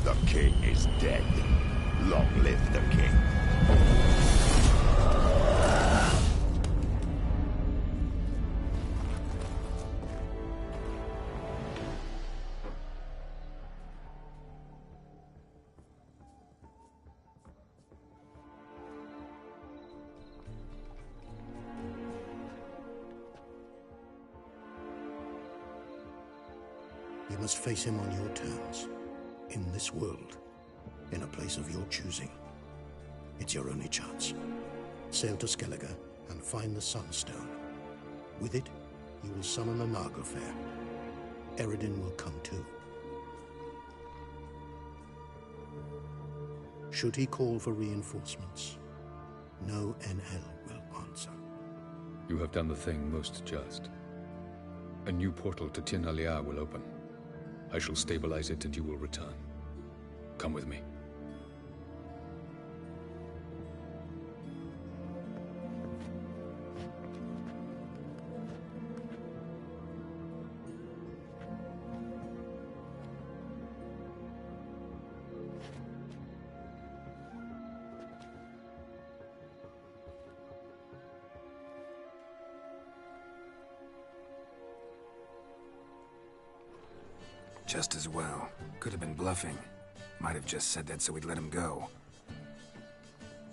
The king is dead. Long live the king. You must face him on your terms. In this world. In a place of your choosing. It's your only chance. Sail to Skellige and find the Sunstone. With it, you will summon a Naglfar. Eredin will come too. Should he call for reinforcements, no NL will answer. You have done the thing most just. A new portal to Tir Nalear will open. I shall stabilize it and you will return. Come with me. Just as well. Could have been bluffing. Might have just said that so we'd let him go.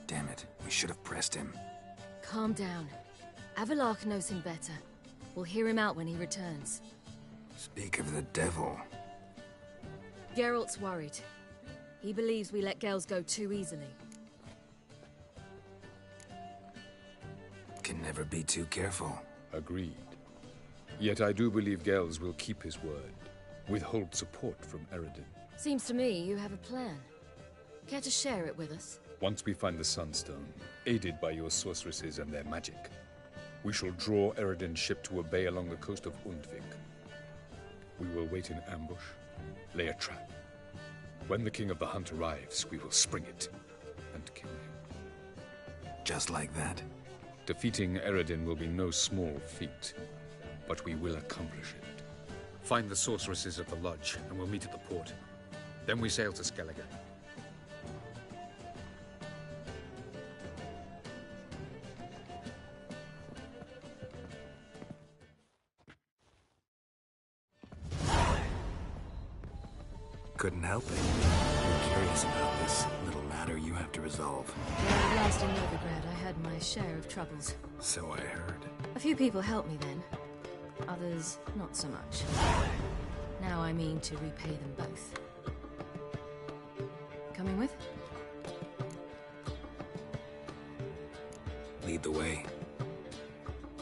Damn it, we should have pressed him. Calm down. Avalach knows him better. We'll hear him out when he returns. Speak of the devil. Geralt's worried. He believes we let Gels go too easily. Can never be too careful. Agreed. Yet I do believe Gels will keep his word. Withhold support from Eredin. Seems to me you have a plan. Care to share it with us? Once we find the Sunstone, aided by your sorceresses and their magic, we shall draw Eredin's ship to a bay along the coast of Undvik. We will wait in ambush, lay a trap. When the King of the Hunt arrives, we will spring it and kill him. Just like that? Defeating Eredin will be no small feat, but we will accomplish it. Find the sorceresses at the lodge, and we'll meet at the port. Then we sail to Skellige. Couldn't help it. I'm curious about this little matter you have to resolve. When last in Novigrad, I had my share of troubles. So I heard. A few people helped me then. Others, not so much. Now I mean to repay them both. Coming with? Lead the way.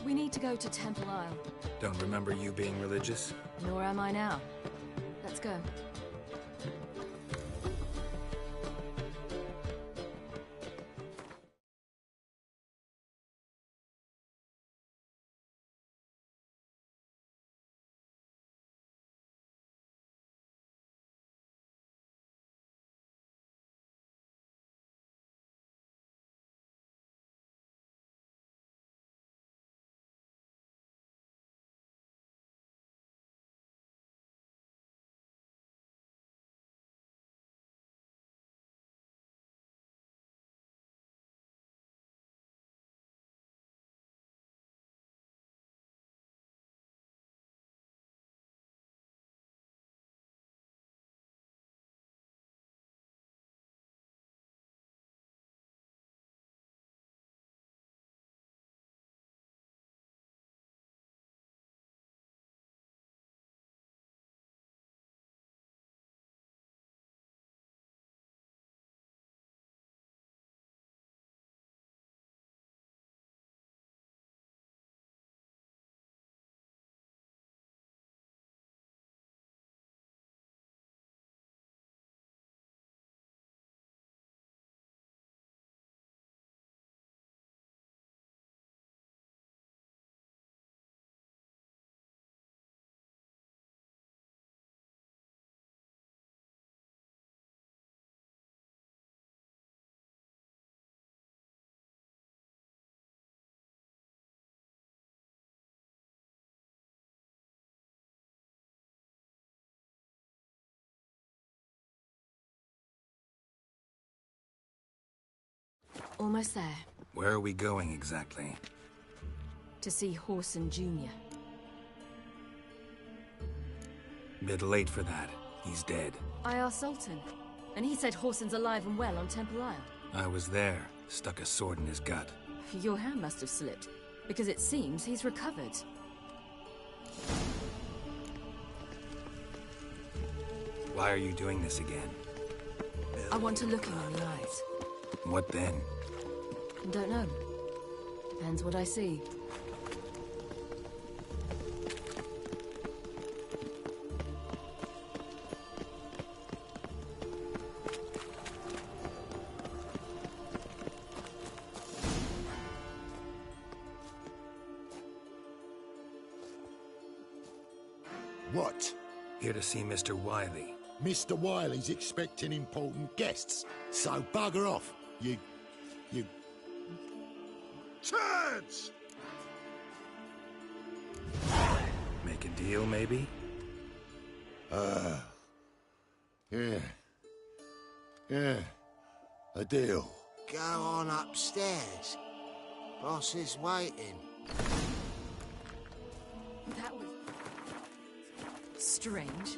We need to go to Temple Isle. Don't remember you being religious? Nor am I now. Let's go. Almost there. Where are we going exactly? To see Whoreson Jr. Bit late for that. He's dead. I asked Sultan, and he said Whoreson's alive and well on Temple Isle. I was there. Stuck a sword in his gut. Your hand must have slipped, because it seems he's recovered. Why are you doing this again? I want to look him in the eyes. What then? Don't know. Depends what I see. What? Here to see Mr. Wiley. Mr. Wiley's expecting important guests, so bugger off, you... Turds! Make a deal, maybe? Yeah. A deal. Go on upstairs. Boss is waiting. That was... strange.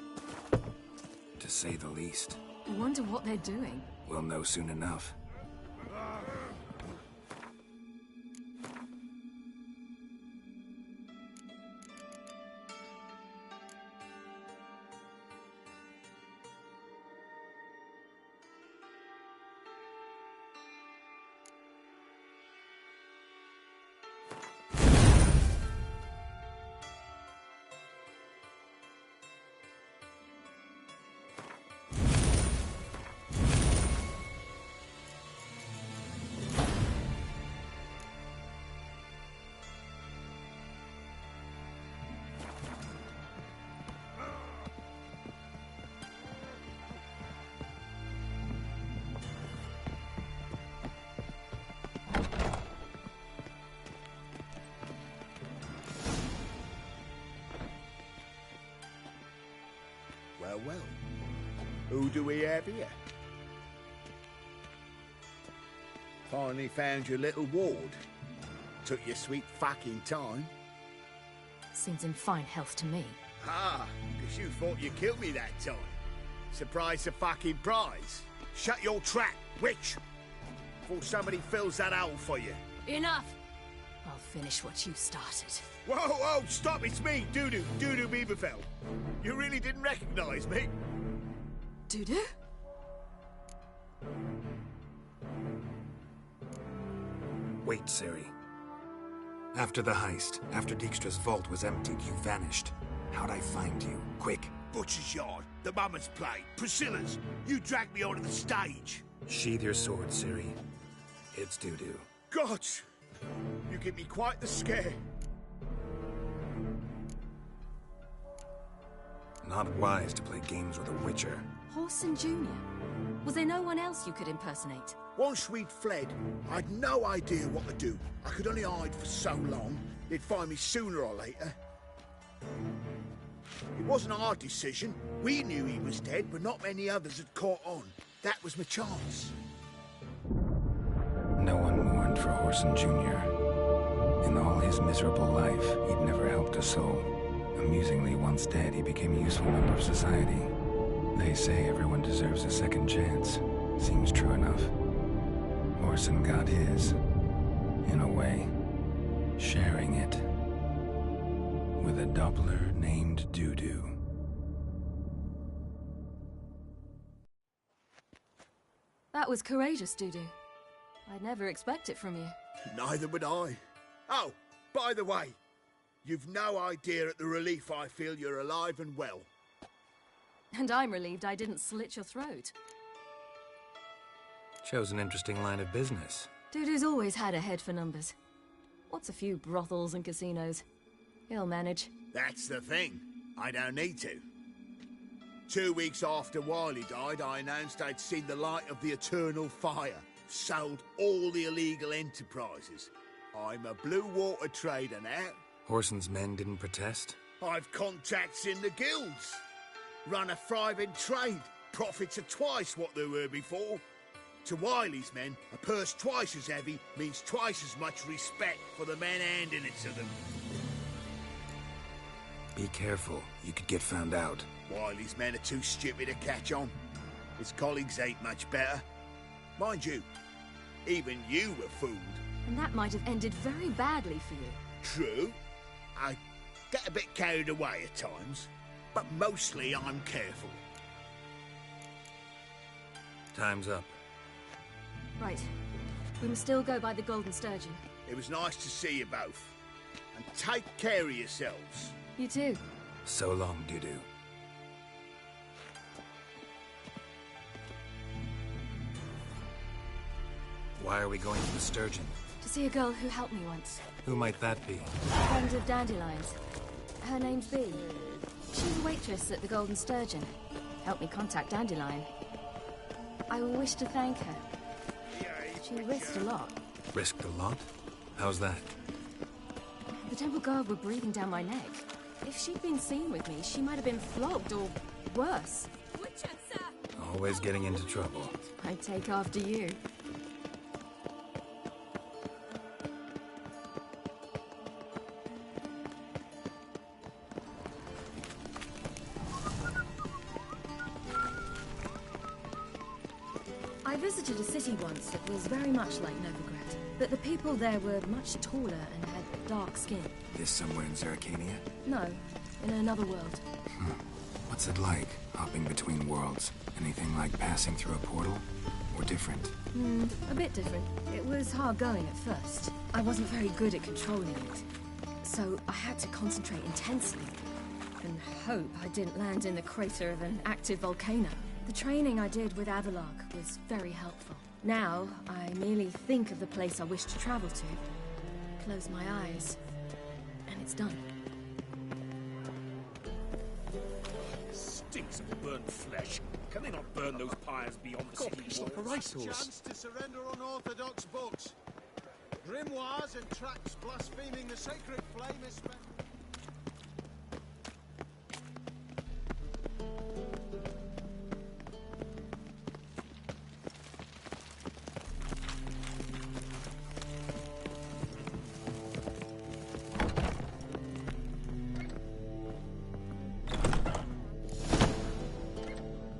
To say the least. I wonder what they're doing. We'll know soon enough. Well. Who do we have here? Finally found your little ward. Took your sweet fucking time. Seems in fine health to me. Ah, because you thought you killed me that time. Surprise the fucking prize. Shut your trap, witch! Before somebody fills that hole for you. Enough! I'll finish what you started. Whoa, stop, it's me, Dudu Beaverfell. You really didn't recognize me? Dudu? Wait, Ciri. After the heist, after Dijkstra's vault was emptied, you vanished. How'd I find you? Quick. Butcher's Yard, the Mummer's Plate, Priscilla's. You dragged me onto the stage. Sheathe your sword, Ciri. It's Dudu. God! You give me quite the scare. Not wise to play games with a witcher. Whoreson Jr. Was there no one else you could impersonate? Once we'd fled, I'd no idea what to do. I could only hide for so long. They'd find me sooner or later. It wasn't our decision. We knew he was dead, but not many others had caught on. That was my chance. No one mourned for Whoreson Jr. In all his miserable life, he'd never helped a soul. Amusingly, once dead, he became a useful member of society. They say everyone deserves a second chance. Seems true enough. Whoreson got his, in a way, sharing it with a Doppler named Dudu. That was courageous, Dudu. I'd never expect it from you. Neither would I. Oh, by the way, you've no idea at the relief I feel you're alive and well. And I'm relieved I didn't slit your throat. Chose an interesting line of business. Dudu's always had a head for numbers. What's a few brothels and casinos? He'll manage. That's the thing. I don't need to. 2 weeks after Wiley died, I announced I'd seen the light of the eternal fire. Sold all the illegal enterprises. I'm a blue water trader now. Whoreson's men didn't protest? I've contacts in the guilds. Run a thriving trade. Profits are twice what they were before. To Wiley's men, a purse twice as heavy means twice as much respect for the men handing it to them. Be careful. You could get found out. Wiley's men are too stupid to catch on. His colleagues ain't much better. Mind you, even you were fooled. And that might have ended very badly for you. True. I get a bit carried away at times, but mostly I'm careful. Time's up. Right. We must still go by the Golden Sturgeon. It was nice to see you both. And take care of yourselves. You too. So long, Dudu. Why are we going to the Sturgeon? To see a girl who helped me once. Who might that be? A friend of Dandelion's. Her name's Bee. She's a waitress at the Golden Sturgeon. Helped me contact Dandelion. I wish to thank her. She risked a lot. Risked a lot? How's that? The Temple Guard were breathing down my neck. If she'd been seen with me, she might have been flogged or worse. Always getting into trouble. I take after you. I visited a city once that was very much like Novigrad, but the people there were much taller and had dark skin. This somewhere in Zerrikania? No, in another world. What's it like, hopping between worlds? Anything like passing through a portal? Or different? A bit different. It was hard going at first. I wasn't very good at controlling it. So I had to concentrate intensely and hope I didn't land in the crater of an active volcano. The training I did with Avalark was very helpful. Now, I merely think of the place I wish to travel to, close my eyes, and it's done. Stinks of burnt flesh. Can they not burn those pyres beyond the city walls? Chance to surrender unorthodox books. Grimoires and tracts blaspheming the sacred flame is spent.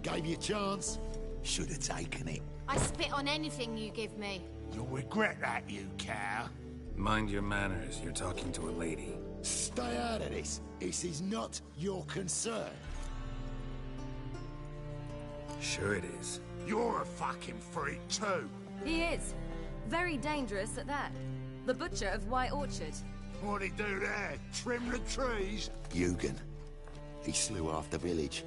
Gave you a chance. Should have taken it. I spit on anything you give me. You'll regret that, you cow. Mind your manners. You're talking to a lady. Stay out of this. This is not your concern. Sure it is. You're a fucking freak too. He is. Very dangerous at that. The butcher of White Orchard. What'd he do there? Trim the trees? Eugen. He slew half the village.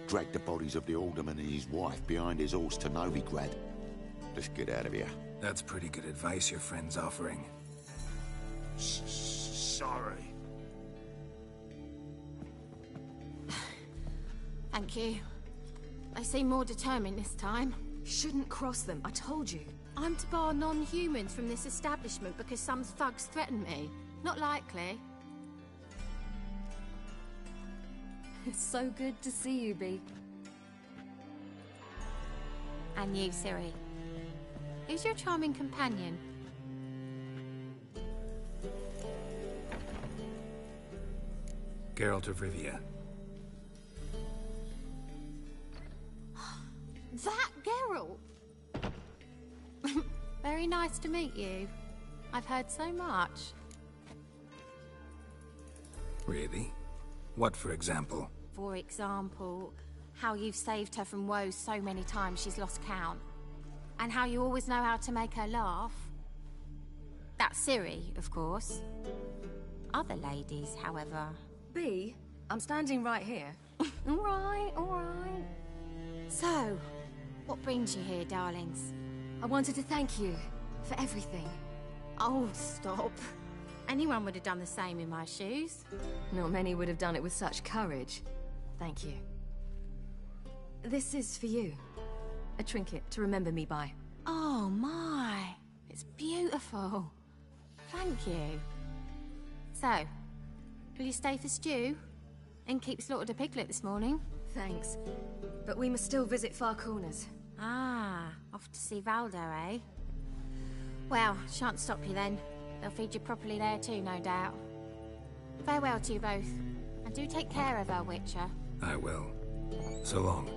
Dragged the bodies of the alderman and his wife behind his horse to Novigrad. Let's get out of here. That's pretty good advice your friend's offering. Sorry. Thank you. They seem more determined this time. Shouldn't cross them, I told you. I'm to bar non-humans from this establishment because some thugs threaten me. Not likely. It's so good to see you, Bee. And you, Ciri. Who's your charming companion? Geralt of Rivia. That Geralt! Very nice to meet you. I've heard so much. Really? What, for example? For example, how you've saved her from woes so many times she's lost count. And how you always know how to make her laugh. That's Ciri, of course. Other ladies, however... Bee, I'm standing right here. All right. So, what brings you here, darlings? I wanted to thank you for everything. Oh, stop. Anyone would have done the same in my shoes. Not many would have done it with such courage. Thank you. This is for you. A trinket to remember me by. Oh, my. It's beautiful. Thank you. So, will you stay for stew? And keep slaughtered a piglet this morning? Thanks. But we must still visit Far Corners. Ah, off to see Valdo, eh? Well, shan't stop you then. They'll feed you properly there too, no doubt. Farewell to you both. And do take care of her, Witcher. I will. So long.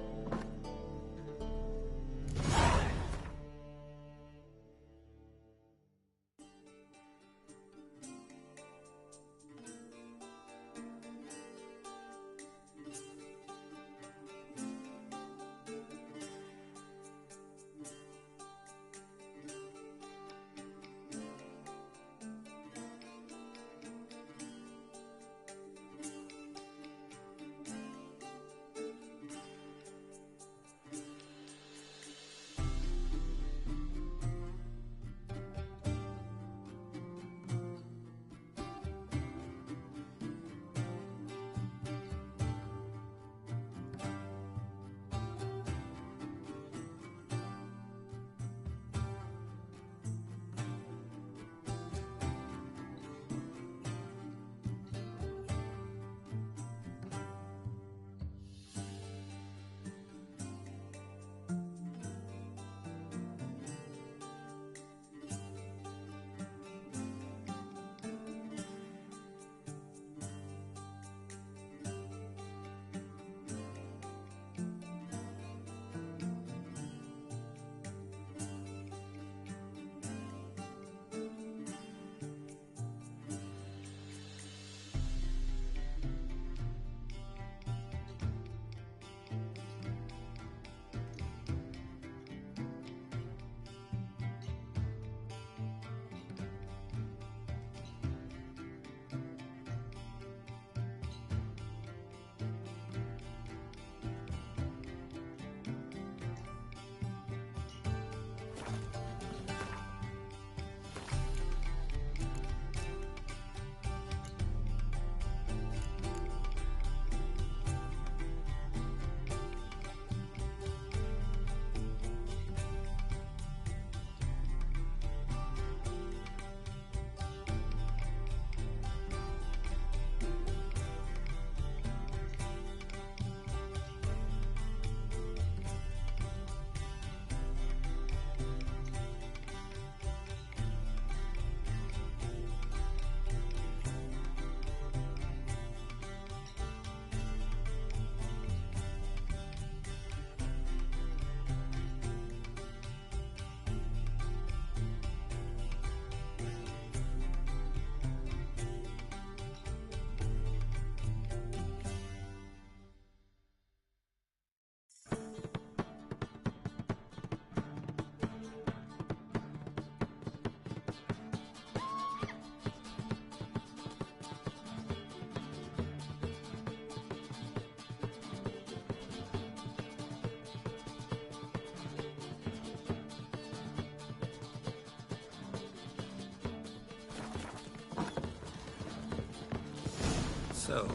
So,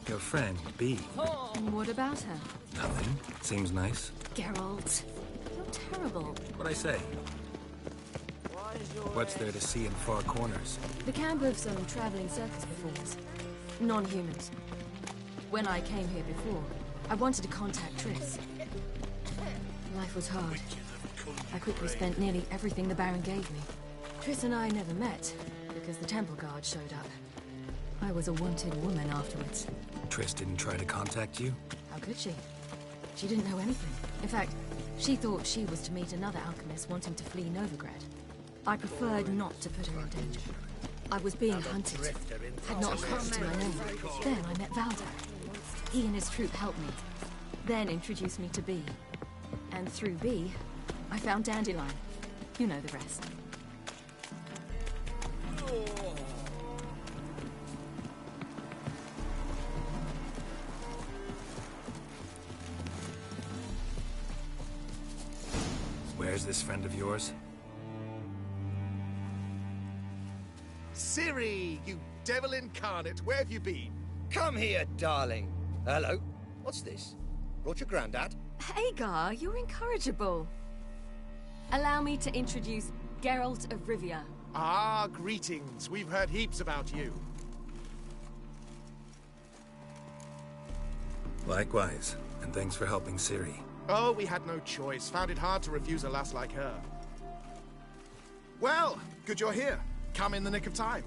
your friend, Bee. And what about her? Nothing. Seems nice. Geralt, you're terrible. What'd I say? What's there to see in far corners? The camp of some traveling circus performers. Non-humans. When I came here before, I wanted to contact Triss. Life was hard. I quickly spent nearly everything the Baron gave me. Triss and I never met, because the Temple Guard showed up. I was a wanted woman afterwards. Triss didn't try to contact you? How could she? She didn't know anything. In fact, she thought she was to meet another alchemist wanting to flee Novigrad. I preferred not to put her in danger. I was being hunted. Had not a clue to my name. Then I met Valdo. He and his troop helped me. Then introduced me to Bee. And through Bee, I found Dandelion. You know the rest. Where's this friend of yours? Ciri, you devil incarnate, where have you been? Come here, darling. Hello. What's this? Brought your granddad? Hagar, you're incorrigible. Allow me to introduce Geralt of Rivia. Ah, greetings. We've heard heaps about you. Likewise, and thanks for helping Ciri. Oh, we had no choice. Found it hard to refuse a lass like her. Well, good you're here. Come in the nick of time.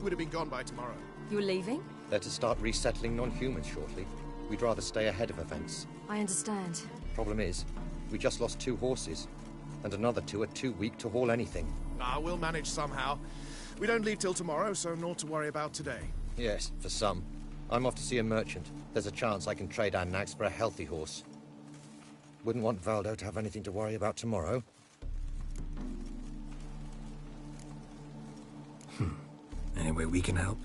Would have been gone by tomorrow. You're leaving? They're to start resettling non-humans shortly. We'd rather stay ahead of events. I understand. Problem is, we just lost 2 horses, and another 2 are too weak to haul anything. Ah, we'll manage somehow. We don't leave till tomorrow, so naught to worry about today. Yes, for some. I'm off to see a merchant. There's a chance I can trade our nags for a healthy horse. Wouldn't want Valdo to have anything to worry about tomorrow. Any way we can help?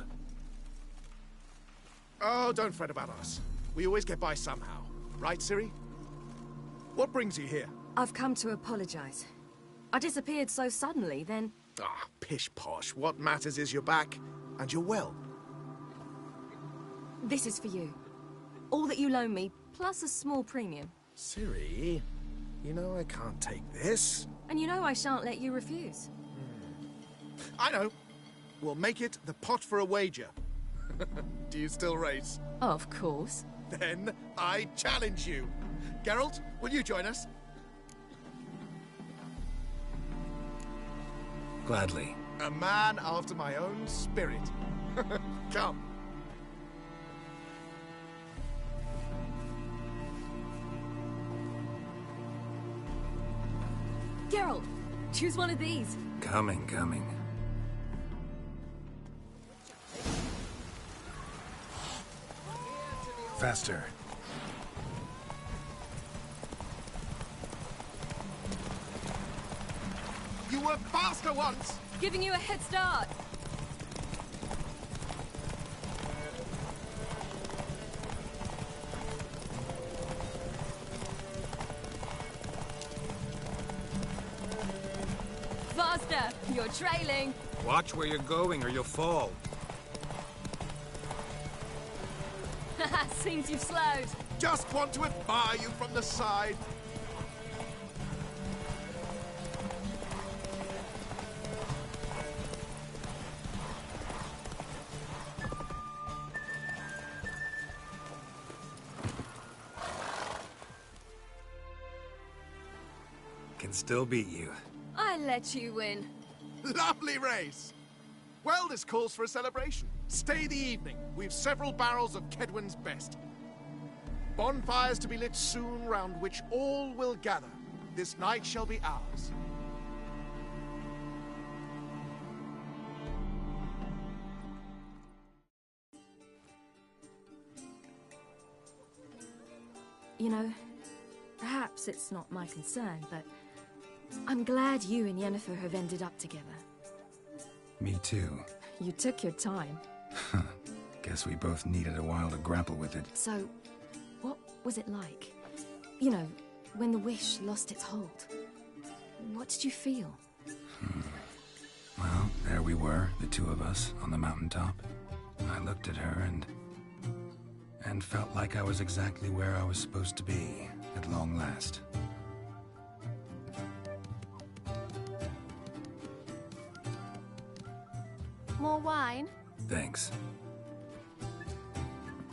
Oh, don't fret about us. We always get by somehow. Right, Ciri? What brings you here? I've come to apologize. I disappeared so suddenly, then... Ah, pish-posh. What matters is you're back, and you're well. This is for you. All that you loan me, plus a small premium. Ciri, you know I can't take this. And you know I shan't let you refuse. I know. We'll make it the pot for a wager. Do you still race? Of course. Then I challenge you. Geralt, will you join us? Gladly. A man after my own spirit. Come. Geralt, choose one of these. Coming. Faster. You were faster once! Giving you a head start. Faster! You're trailing. Watch where you're going or you'll fall. Seems you've slowed. Just want to admire you from the side. Can still beat you. I let you win. Lovely race! Well, this calls for a celebration. Stay the evening. We've several barrels of Kedwen's best. Bonfires to be lit soon, round which all will gather. This night shall be ours. You know, perhaps it's not my concern, but I'm glad you and Yennefer have ended up together. Me too. You took your time. Guess we both needed a while to grapple with it. So, what was it like? You know, when the wish lost its hold. What did you feel? Well, there we were, the 2 of us, on the mountaintop. I looked at her and felt like I was exactly where I was supposed to be, at long last. More wine? Thanks.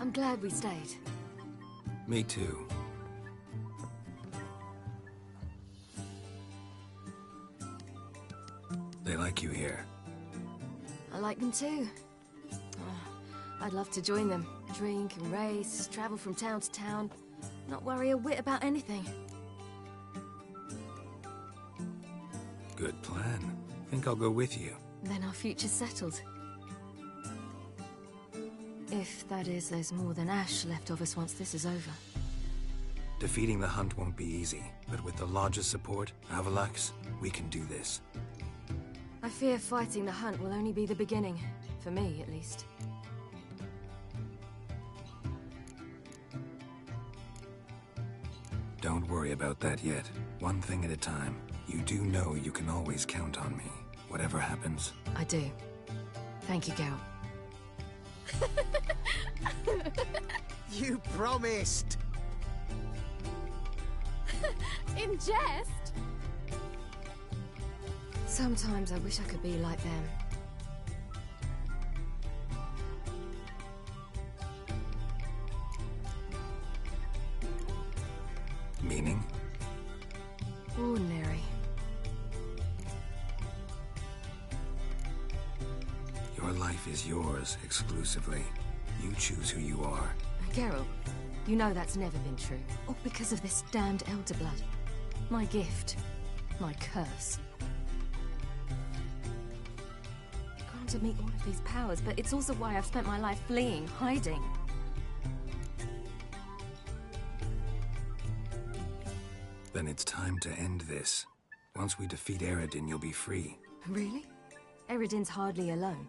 I'm glad we stayed. Me too. They like you here. I like them too. I'd love to join them. Drink and race, travel from town to town. Not worry a whit about anything. Good plan. Think I'll go with you. Then our future's settled. If, that is, there's more than ash left of us once this is over. Defeating the hunt won't be easy, but with the Lodge's support, Avalax, we can do this. I fear fighting the hunt will only be the beginning. For me, at least. Don't worry about that yet. One thing at a time. You do know you can always count on me, whatever happens. I do. Thank you, Geralt. You promised! In jest? Sometimes I wish I could be like them. Meaning? life is yours exclusively. You choose who you are. Geralt, you know that's never been true. All because of this damned Elder Blood. My gift. My curse. Granted me all of these powers, but it's also why I've spent my life fleeing, hiding. Then it's time to end this. Once we defeat Eredin, you'll be free. Really? Eredin's hardly alone.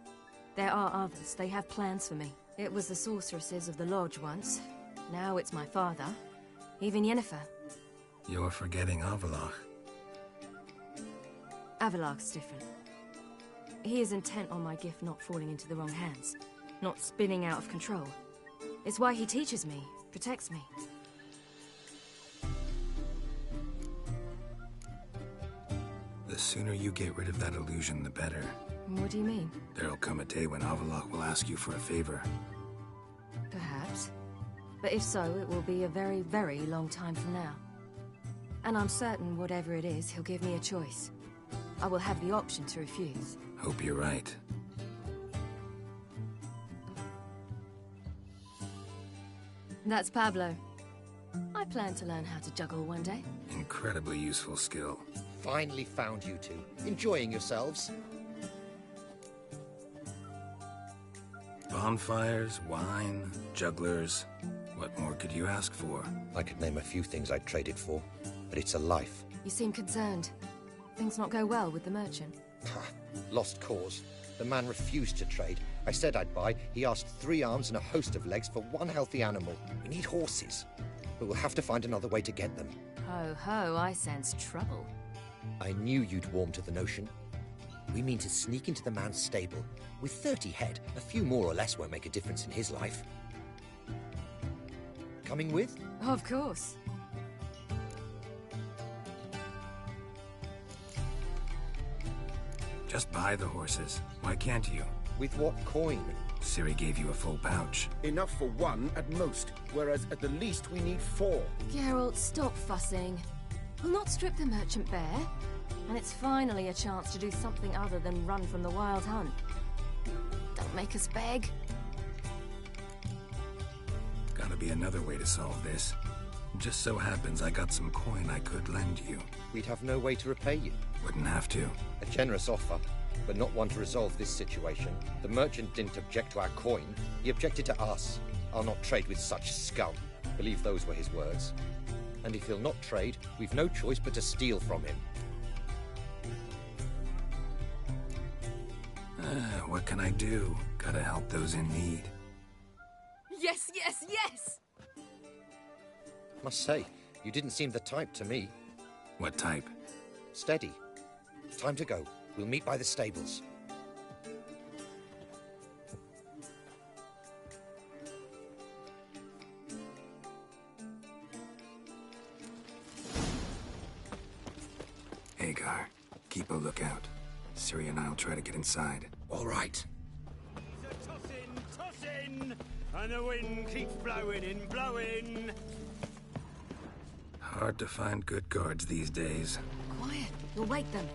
There are others. They have plans for me. It was the sorceresses of the Lodge once. Now it's my father. Even Yennefer. You're forgetting Avallac'h. Avallac'h's different. He is intent on my gift not falling into the wrong hands. Not spinning out of control. It's why he teaches me, protects me. The sooner you get rid of that illusion, the better. What do you mean? There'll come a day when Avallac'h will ask you for a favor. Perhaps. But if so, it will be a very, very long time from now. And I'm certain whatever it is, he'll give me a choice. I will have the option to refuse. Hope you're right. That's Pablo. I plan to learn how to juggle one day. Incredibly useful skill. Finally found you two. Enjoying yourselves? Bonfires, wine, jugglers. What more could you ask for? I could name a few things I'd trade it for, but it's a life. You seem concerned. Things not go well with the merchant. Lost cause. The man refused to trade. I said I'd buy. He asked 3 arms and a host of legs for 1 healthy animal. We need horses. But we'll have to find another way to get them. Ho ho, I sense trouble. I knew you'd warm to the notion. We mean to sneak into the man's stable. With 30 head, a few more or less won't make a difference in his life. Coming with? Of course. Just buy the horses. Why can't you? With what coin? Ciri gave you a full pouch. Enough for 1 at most, whereas at the least we need 4. Geralt, stop fussing. We'll not strip the merchant bare. And it's finally a chance to do something other than run from the wild hunt. Don't make us beg. Gotta be another way to solve this. Just so happens I got some coin I could lend you. We'd have no way to repay you. Wouldn't have to. A generous offer, but not one to resolve this situation. The merchant didn't object to our coin. He objected to us. I'll not trade with such scum. Believe those were his words. And if he'll not trade, we've no choice but to steal from him. What can I do? Gotta help those in need. Yes, yes, yes! Must say, you didn't seem the type to me. What type? Steady. It's time to go. We'll meet by the stables. Hagar, keep a lookout. Ciri and I'll try to get inside. All right. Tossin', and the wind keeps blowing and blowing. Hard to find good guards these days. Quiet, you'll wake them.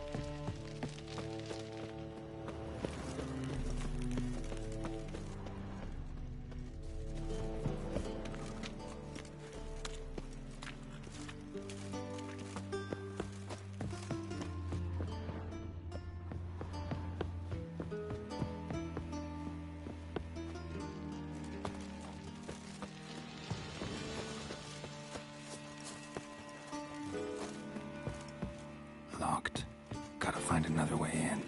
Locked. Gotta find another way in.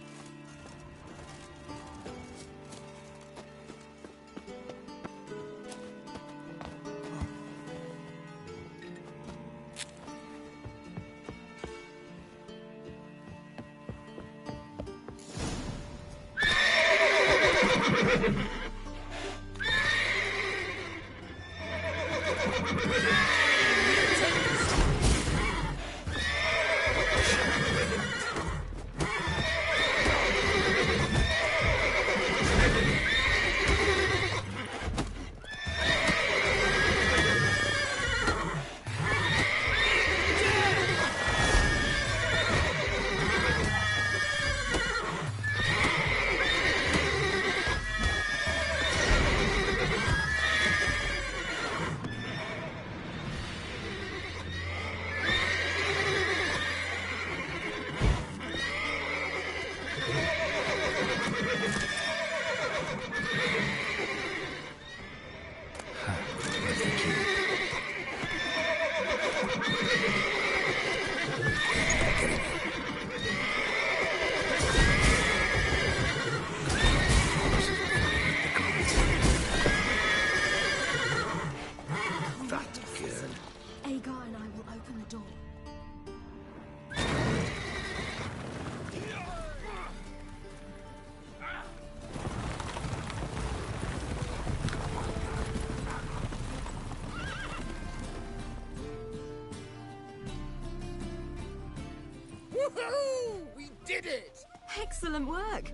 Excellent work.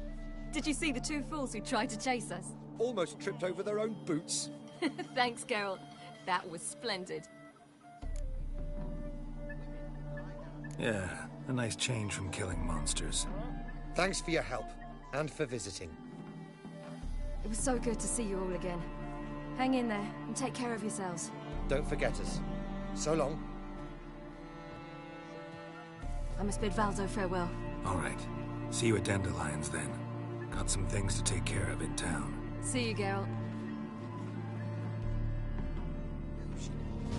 Did you see the two fools who tried to chase us? Almost tripped over their own boots. Thanks, Geralt. That was splendid. Yeah, a nice change from killing monsters. Thanks for your help, and for visiting. It was so good to see you all again. Hang in there, and take care of yourselves. Don't forget us. So long. I must bid Valzo farewell. All right. See you at Dandelions, then. Got some things to take care of in town. See you, Geralt.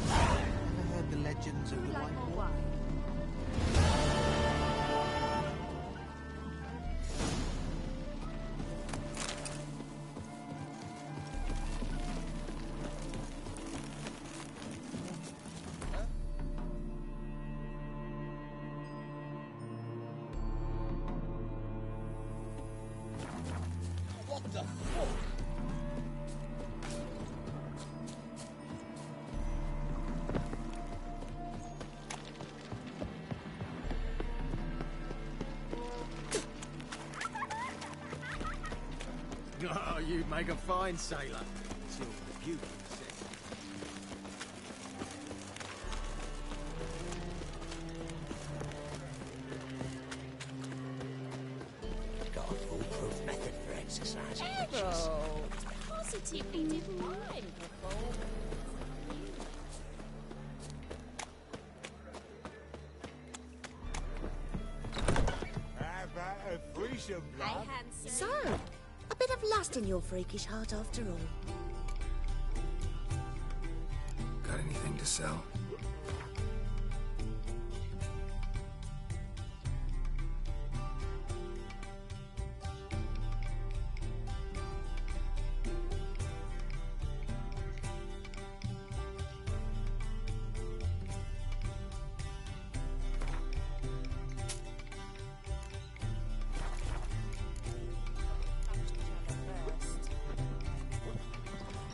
Ever heard the legends of the White Wall? What the fuck? Oh, you'd make a fine sailor. Till the beauty set. Got a foolproof method for exercising witches. Geralt! Positively divine performance. How about a threesome, love? So, a bit of lust in your freakish heart after all. Got anything to sell?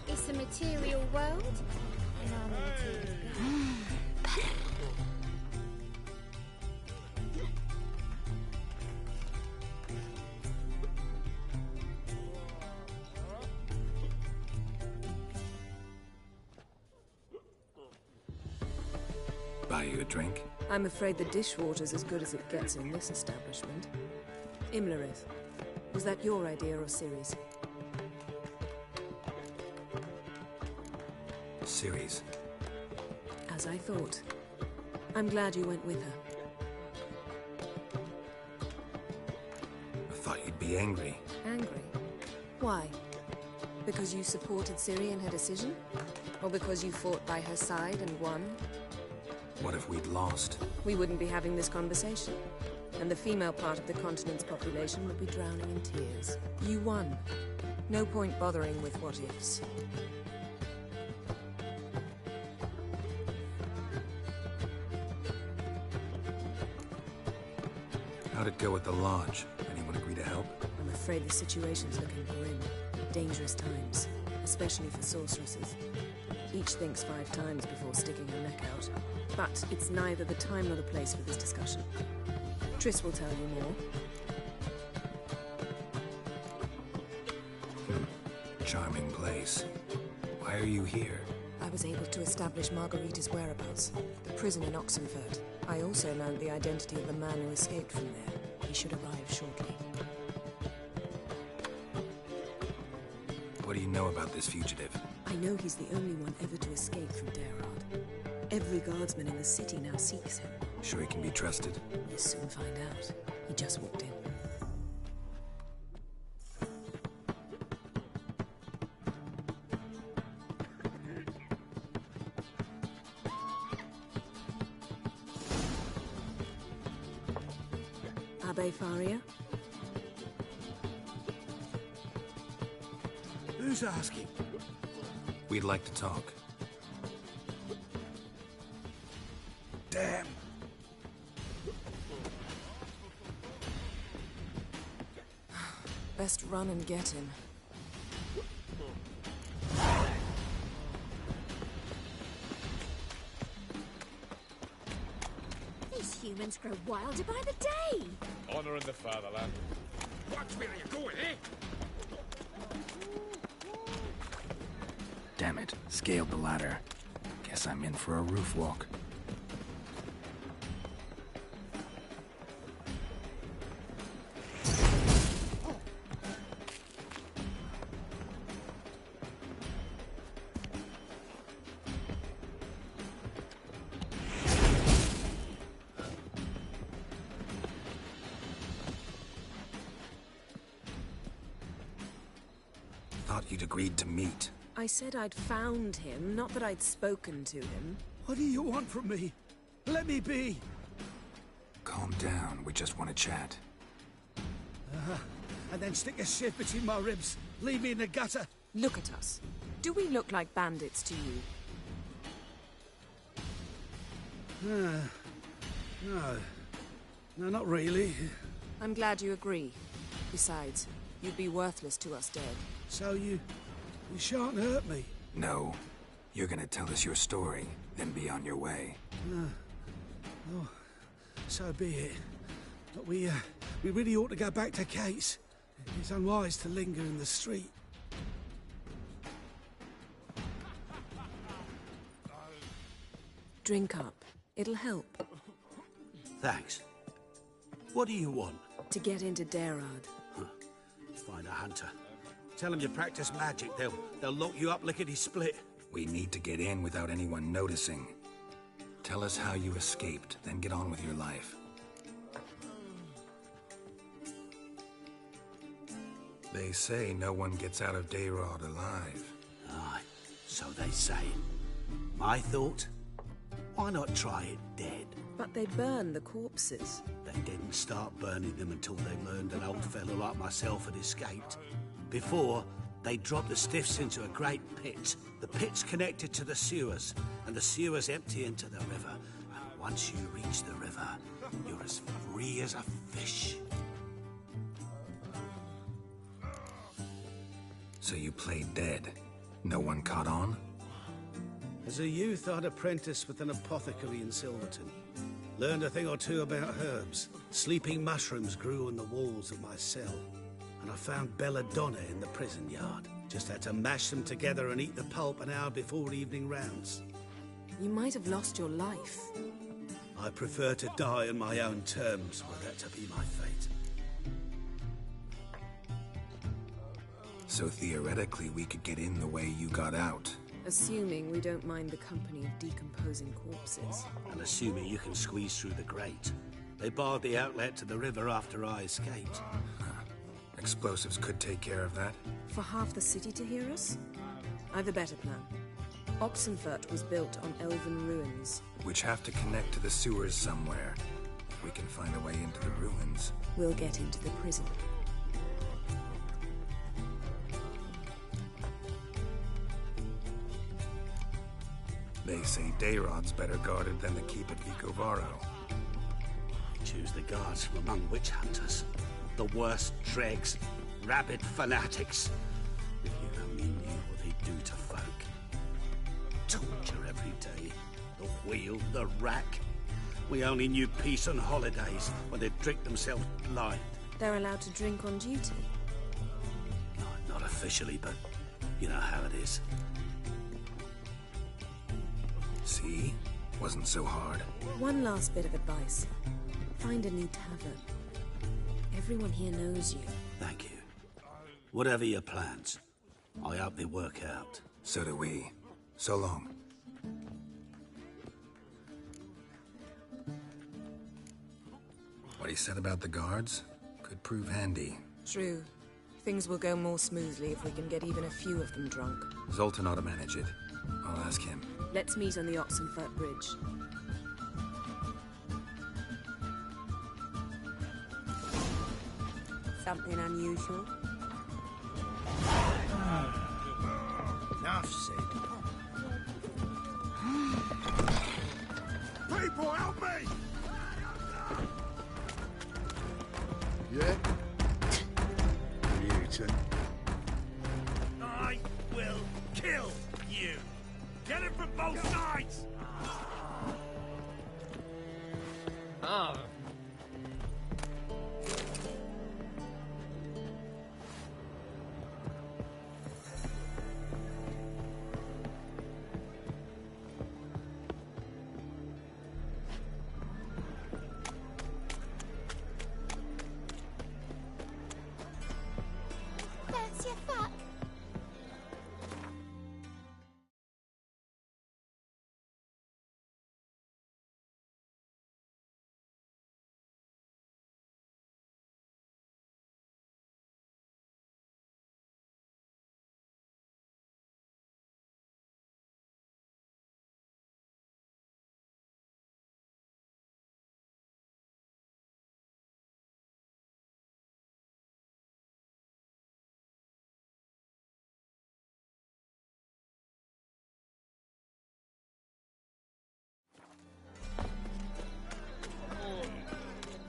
It's a material world, and I'm a material girl. Buy you a drink? I'm afraid the dishwater's as good as it gets in this establishment. Imlerith, was that your idea or Ciri's? Ciri's. As I thought. I'm glad you went with her. I thought you'd be angry. Angry? Why? Because you supported Ciri in her decision? Or because you fought by her side and won? What if we'd lost? We wouldn't be having this conversation. And the female part of the continent's population would be drowning in tears. You won. No point bothering with what-ifs. How'd it go at the lodge? Anyone agree to help? I'm afraid the situation's looking grim. Dangerous times, especially for sorceresses. Each thinks 5 times before sticking her neck out. But it's neither the time nor the place for this discussion. Triss will tell you more. Charming place. Why are you here? I was able to establish Margarita's whereabouts, the prison in Oxenfurt. I also learned the identity of the man who escaped from there. He should arrive shortly. What do you know about this fugitive? I know he's the only one ever to escape from Daerard. Every guardsman in the city now seeks him. Sure he can be trusted? We'll soon find out. He just walked in. Abbe Faria? Who's asking? We'd like to talk. Damn. Best run and get him. These humans grow wilder by the day. Honor in the fatherland. Watch where you're going, eh? Damn it, scaled the ladder. Guess I'm in for a roof walk. Thought you'd agreed to meet. I said I'd found him, not that I'd spoken to him. What do you want from me? Let me be. Calm down, we just want to chat. And then stick a shiv between my ribs. Leave me in the gutter. Look at us. Do we look like bandits to you? No. No, not really. I'm glad you agree. Besides, you'd be worthless to us dead. So you shan't hurt me. No. You're gonna tell us your story, then be on your way. Oh, so be it. But we really ought to go back to Kate's. It's unwise to linger in the street. Drink up. It'll help. Thanks. What do you want? To get into Daerad. Find a hunter. Tell them you practice magic. They'll lock you up lickety-split. We need to get in without anyone noticing. Tell us how you escaped, then get on with your life. They say no one gets out of Daerad alive. Aye, so they say. My thought? Why not try it dead? But they burn the corpses. They didn't start burning them until they learned an old fellow like myself had escaped. Before, they dropped the stiffs into a great pit. The pit's connected to the sewers, and the sewers empty into the river. And once you reach the river, you're as free as a fish. So you played dead. No one caught on? As a youth, I'd apprenticed with an apothecary in Silverton. Learned a thing or two about herbs. Sleeping mushrooms grew on the walls of my cell. And I found belladonna in the prison yard. Just had to mash them together and eat the pulp an hour before evening rounds. You might have lost your life. I prefer to die on my own terms, were that to be my fate. So theoretically, we could get in the way you got out. Assuming we don't mind the company of decomposing corpses. And assuming you can squeeze through the grate. They barred the outlet to the river after I escaped. Explosives could take care of that. For half the city to hear us? I've a better plan. Oxenfurt was built on elven ruins. Which have to connect to the sewers somewhere. If we can find a way into the ruins. We'll get into the prison. They say Daerad's better guarded than the keep at Vicovaro. Choose the guards from among witch hunters. The worst dregs, rabid fanatics. If you only knew what they do to folk. Torture every day. The wheel, the rack. We only knew peace on holidays when they'd drink themselves blind. They're allowed to drink on duty? Not officially, but you know how it is. See? Wasn't so hard. One last bit of advice. Find a new tavern. Everyone here knows you. Thank you. Whatever your plans, I hope they work out. So do we. So long. What he said about the guards could prove handy. True. Things will go more smoothly if we can get even a few of them drunk. Zoltan ought to manage it. I'll ask him. Let's meet on the Oxenfurt Bridge. Something unusual? Enough said. People, help me! Yeah? Newton. I will kill you! Get it from both sides! you fuck?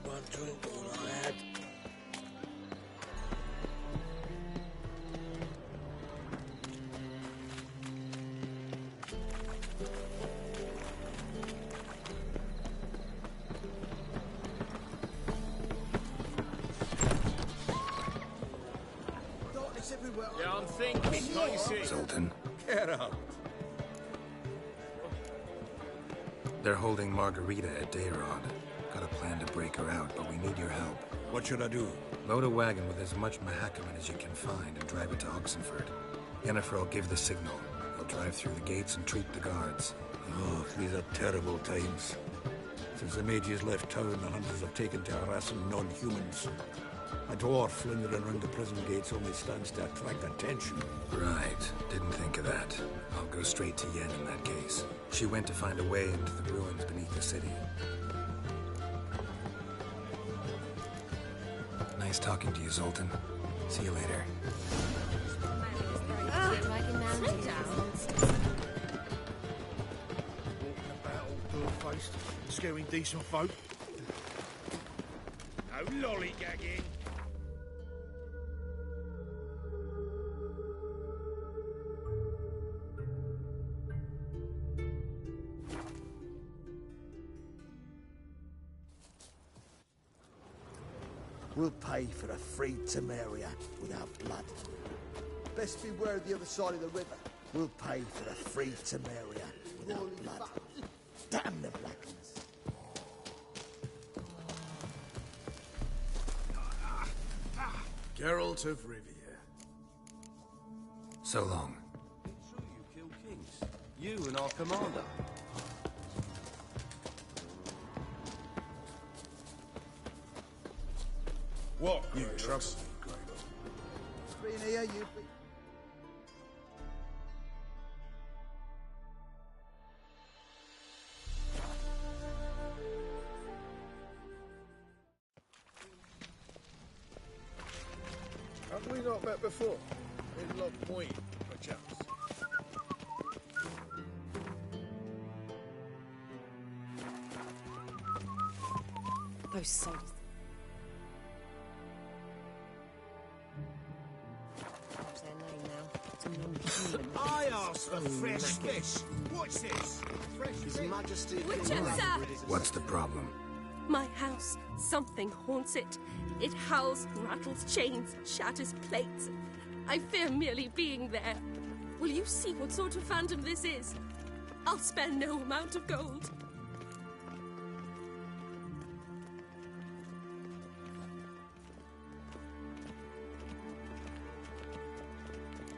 One drink all I had. Darkness everywhere. Yeah, I'm thinking. Not you see. Zoltan, Get up. they're holding Margarita at Dayrod. Got a plan to break her out, but we need your help. What should I do? Load a wagon with as much Mahakaman as you can find and drive it to Oxenford. Yennefer will give the signal. He'll drive through the gates and treat the guards. Oh, these are terrible times. Since the mages left town, the hunters have taken to harassing non-humans. A dwarf lingering around the prison gates only stands to attract attention. Right. Didn't think of that. I'll go straight to Yen in that case. She went to find a way into the ruins beneath the city. Nice talking to you, Zoltan. See you later. Bull-faced, scaring decent folk. No lollygagging. We'll pay for the free Temeria without blood. Best beware of the other side of the river. We'll pay for the free Temeria without blood. Damn the blackness. Geralt of Rivia. So long. It's true you killed kings. You and our commander. What? You trouble me, Screen here, you... Have we not met before? In Lock Point, perchance. Those soldiers. What's their name now? It's a non-human. I asked for fresh fish. What's this? His Majesty... Winchester! What's the problem? My house. Something haunts it. It howls, rattles chains, shatters plates. I fear merely being there. Will you see what sort of phantom this is? I'll spare no amount of gold.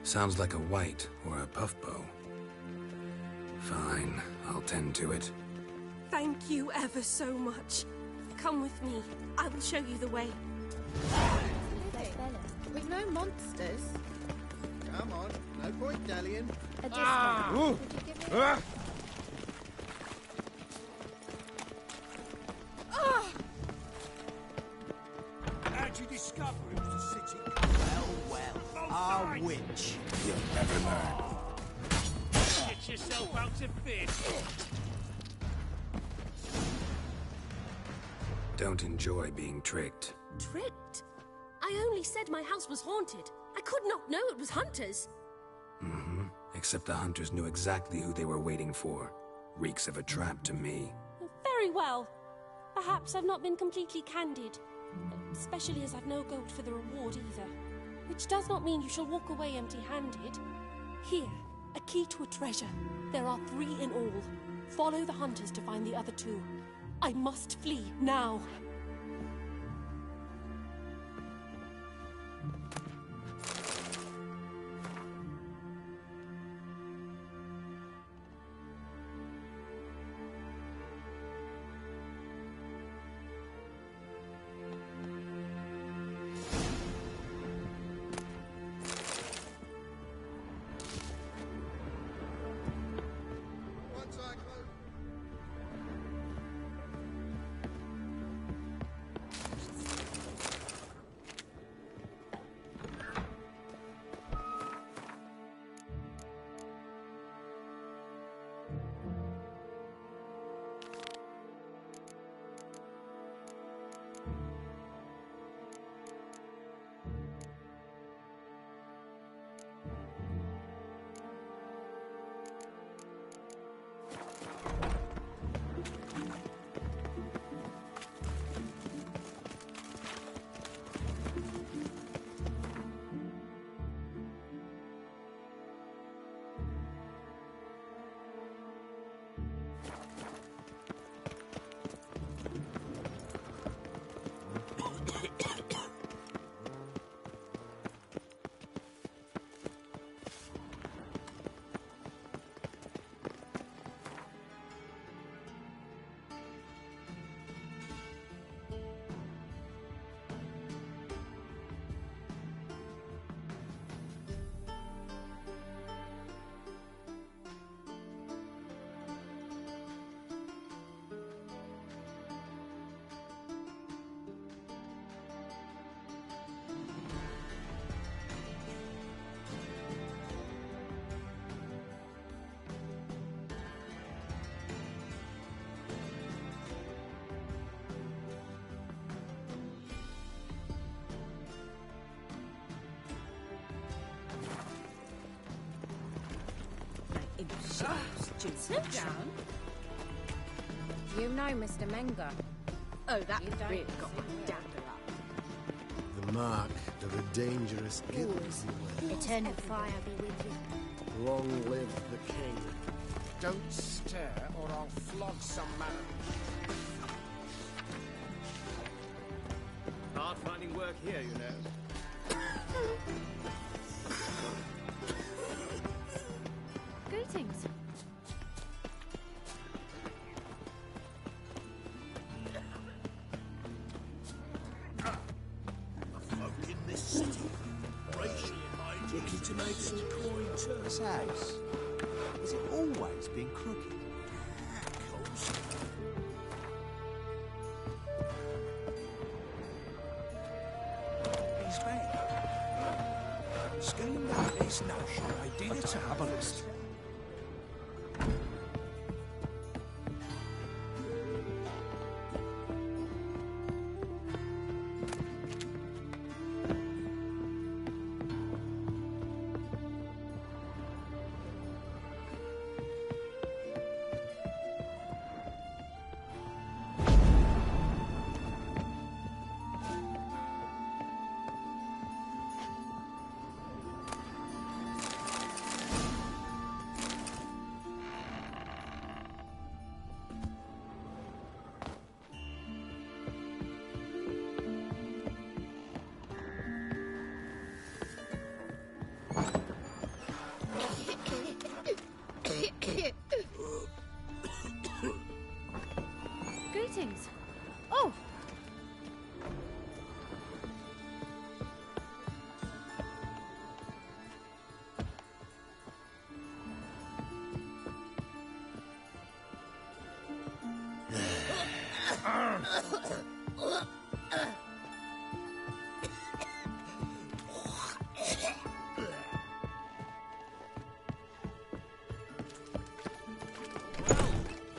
Sounds like a white or a puffbow. Fine, I'll tend to it. Thank you ever so much. Come with me. I will show you the way. With no monsters. Come on, no point dallying. A discount. Would you give me How'd you discover it was a city? Well, our witch. You'll never learn. Get yourself out to fish. Don't enjoy being tricked. Tricked? I only said my house was haunted. I could not know it was hunters. Mm-hmm. Except the hunters knew exactly who they were waiting for. Reeks of a trap to me. Very well. Perhaps I've not been completely candid. Especially as I've no gold for the reward either. Which does not mean you shall walk away empty-handed. Here, a key to a treasure. There are 3 in all. Follow the hunters to find the other 2. I must flee now. Sit down. You know Mr. Menger. Oh, that You don't. really got my dander up. The mark of a dangerous guild. Eternal fire be with you. Long live the king. Don't stare, or I'll flog some man. Hard finding work here, you know. Greetings. Folk in this city, racially minded, looking to make some coin too. This house, has it always been crooked? He's back. Schemed up this notion idea to have a list. Greetings. Oh!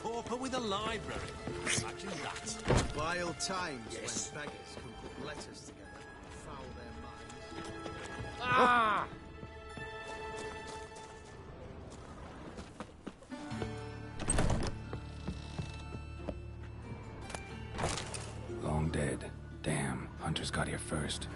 Pauper with a library. Imagine that. Vile times when beggars can put letters together and foul their minds. Ah! Long dead. Damn, Hunters got here first.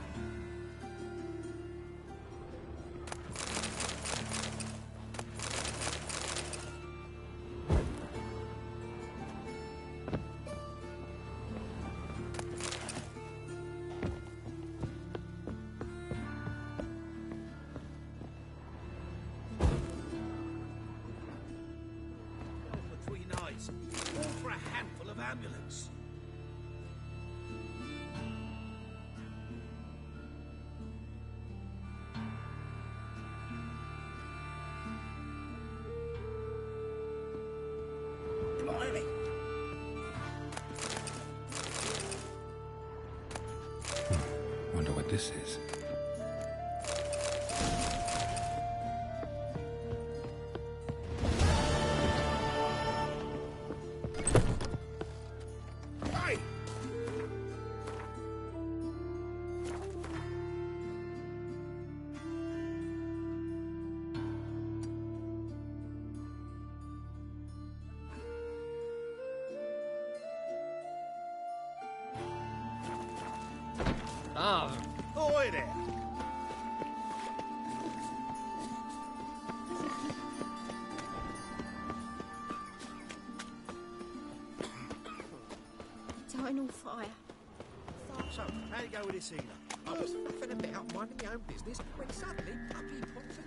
Between eyes, all for a handful of ambulance. Blimey. Wonder what this is. Hey! Ah, Oi there! Eternal fire. so, how you go with this healer? I was nothing about minding my own business when suddenly up he pops in.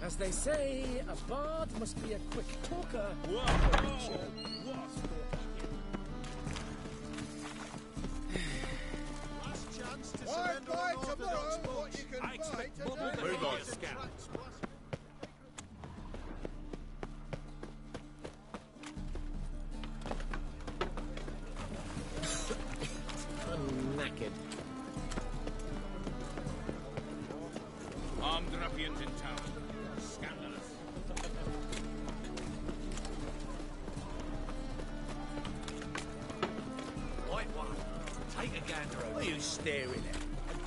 As they say, a bard must be a quick talker. Last chance to surrender unorthodox books. I expect Fight bubble and to then hit fight you, and scout. tracks. I'm knackered. Armed ruffians in town. Scandalous. White one, take a gander over. What are you staring at? A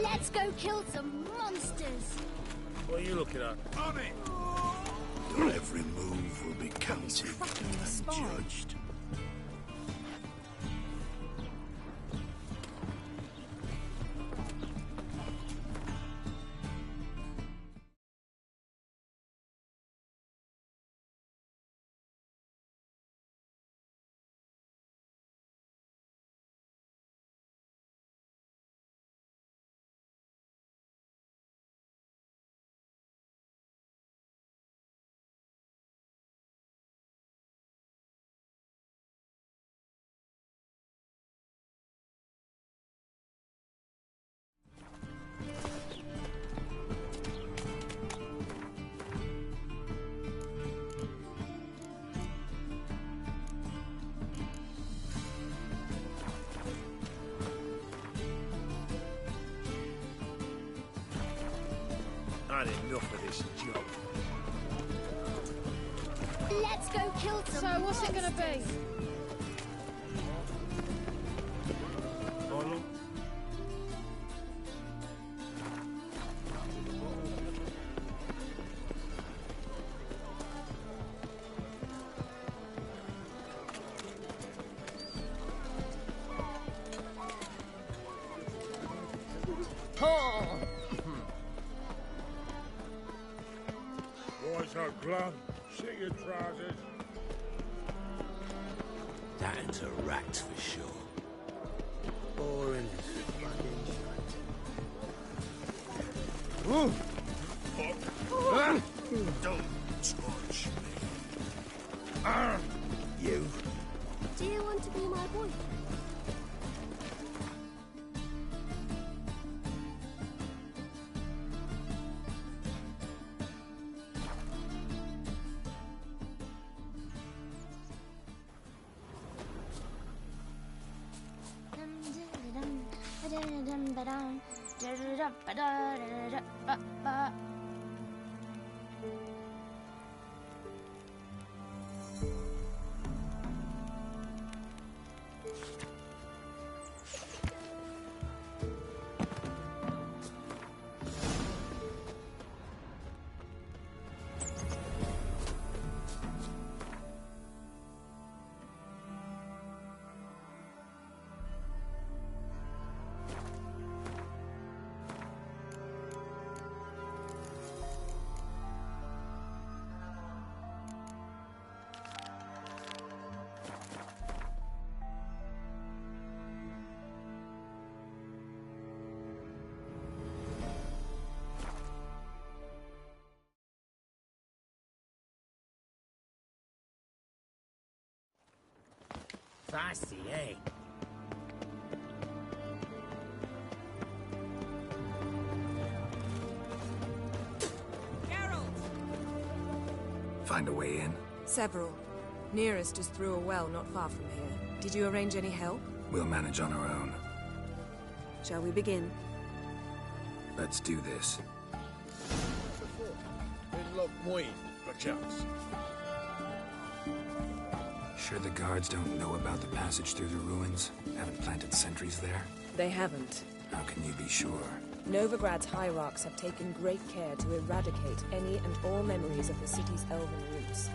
Let's go kill some monsters. What are you looking at? On it! Your every move will be counted and judged. Had enough of this job. Let's go kill some So, what's it gonna be? Bottle. Boys are glum. See your trousers. That's a rat for sure. Boring as fucking shite. Ooh. Don't touch me. You. Do you want to be my boyfriend? Fancy, eh? Find a way in? Several. Nearest is through a well not far from here. Did you arrange any help? We'll manage on our own. Shall we begin? Let's do this. In Loch Moyne, perchance. Sure the guards don't know about the passage through the ruins? Haven't planted sentries there? They haven't. How can you be sure? Novigrad's hierarchs have taken great care to eradicate any and all memories of the city's elven roots.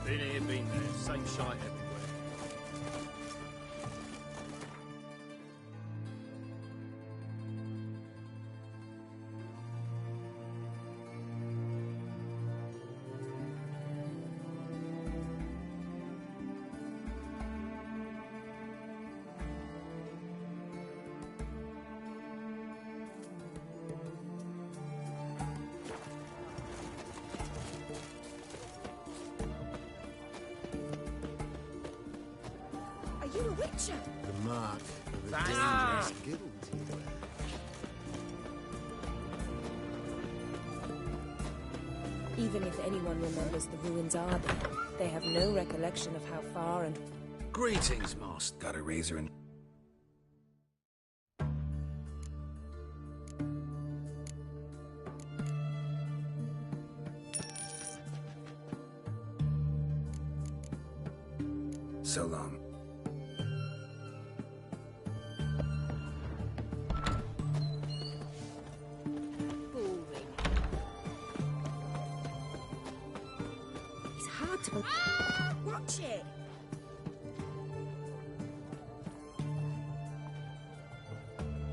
Been here, been there. Same shite everywhere. Are you a witcher? The mark of a Ah! dangerous guild you wear. Even if anyone remembers the ruins are there, they have no recollection of how far and... Greetings, Master. Got a razor and... so long. Boring. It's hard to... Watch it!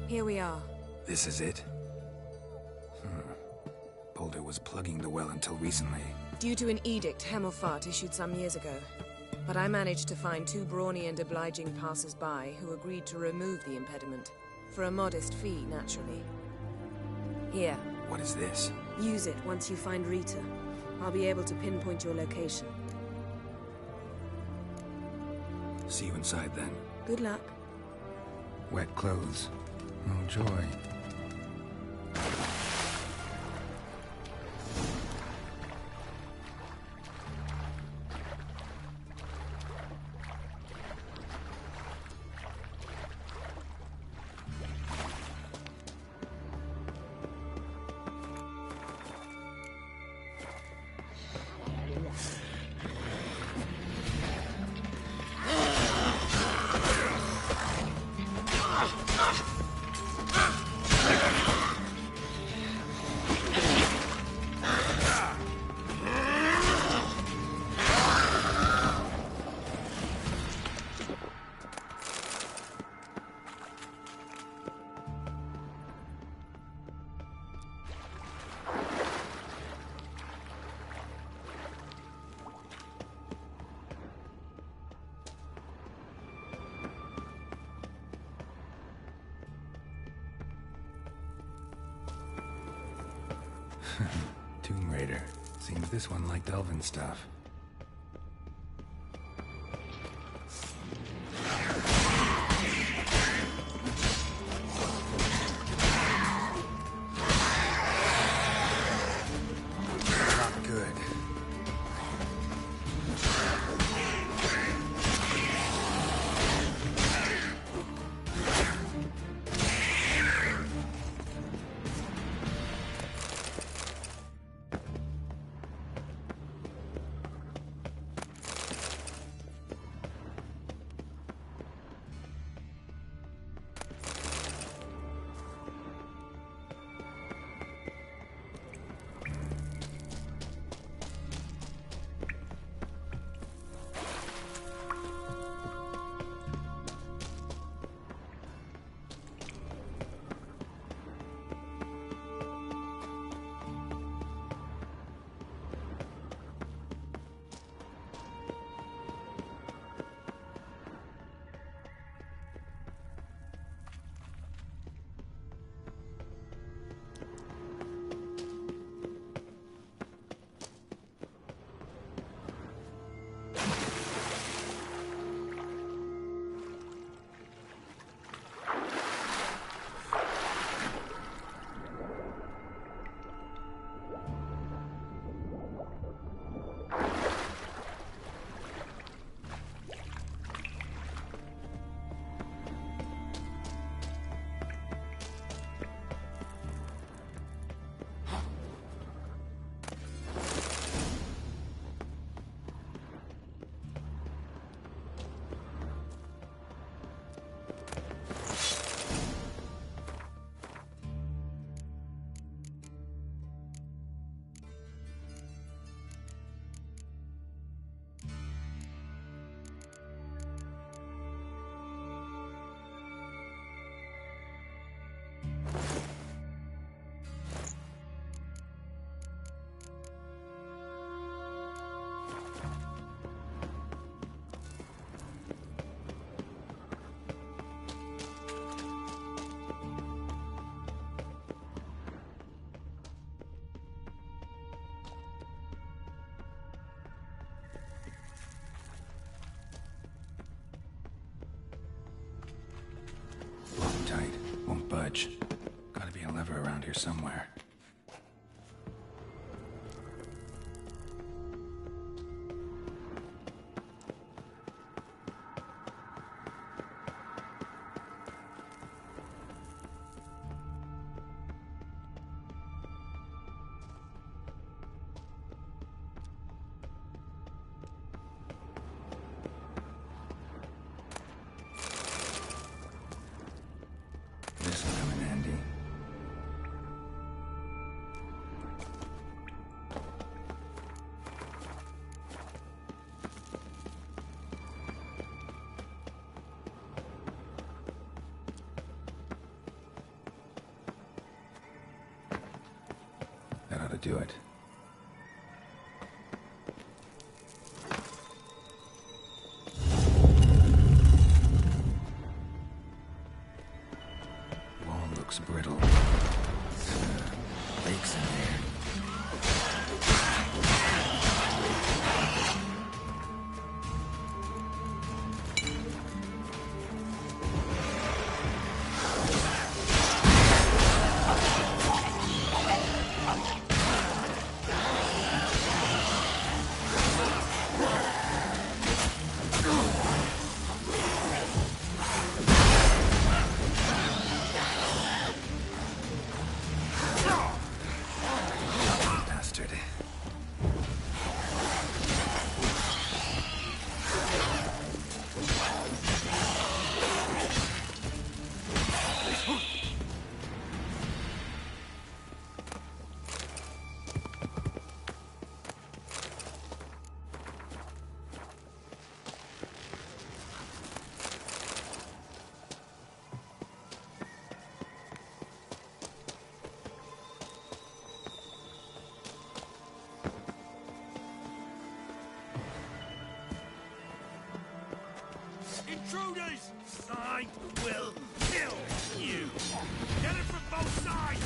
Here we are. This is it? Boulder was plugging the well until recently. Due to an edict Hemelfart issued some years ago. But I managed to find 2 brawny and obliging passers-by who agreed to remove the impediment. For a modest fee, naturally. Here. What is this? Use it once you find Rita. I'll be able to pinpoint your location. See you inside then. Good luck. Wet clothes. Oh, joy. Tomb Raider. Seems this one liked elven stuff. Not good. Tight. Won't budge. Gotta be a lever around here somewhere. to do it. Wall looks brittle. Leaks in there. Intruders! I will kill you! Get it from both sides!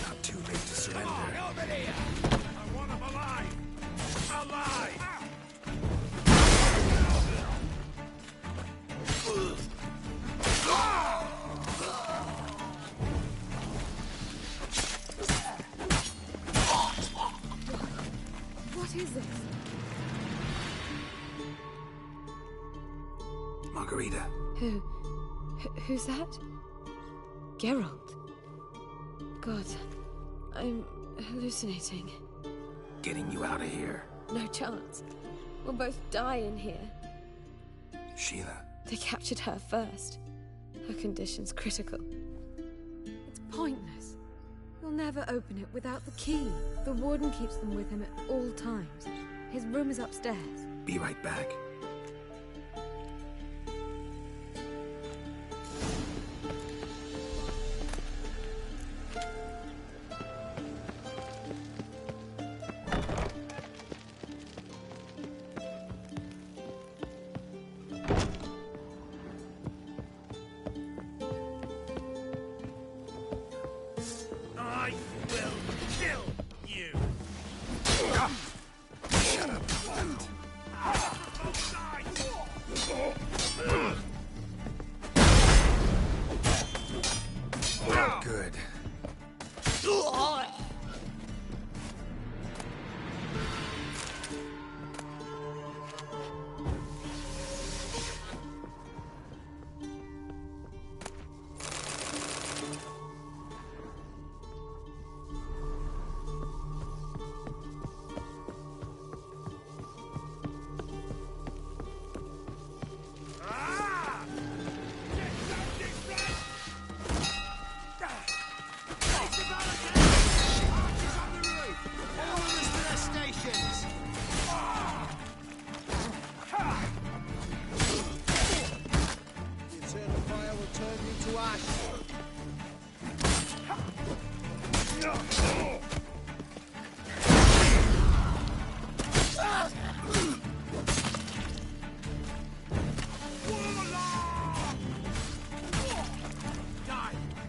Not too late to surrender. Over here! I want him alive! Alive! What is this? Margarita. Who's that? Geralt. God, I'm hallucinating. Getting you out of here. No chance. We'll both die in here. Sheila. They captured her first. Her condition's critical. It's pointless. We'll never open it without the key. The warden keeps them with him at all times. His room is upstairs. Be right back. I will kill you! Shut up. Good.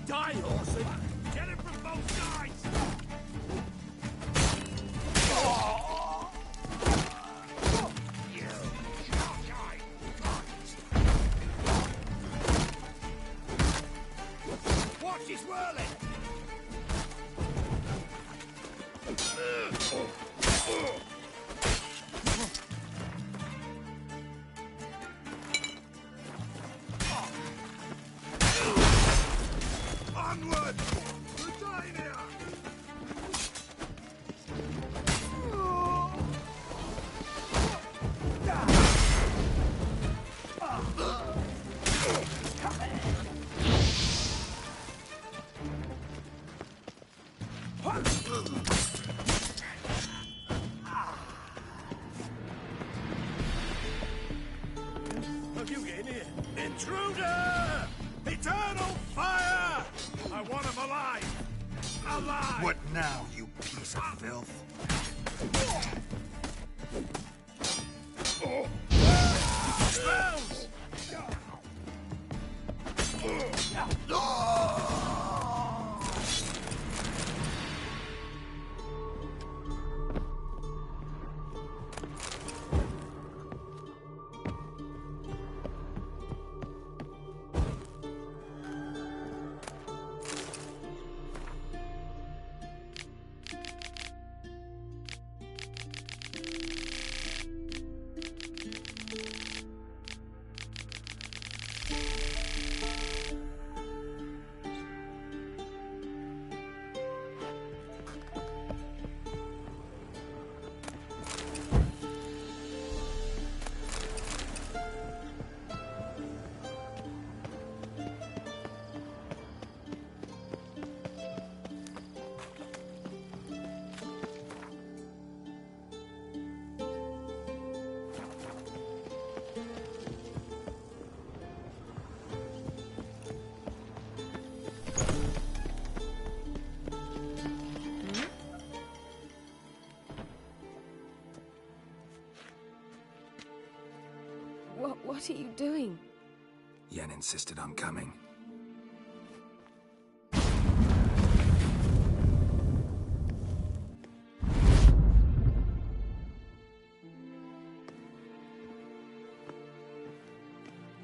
Die, Orson! Get it from both sides! Watch, he's whirling! Onward! Britannia! Have you in here? Intruder! Eternal fire! I want him alive! Alive! What now, you piece of filth? Spells! What are you doing? Yen insisted on coming.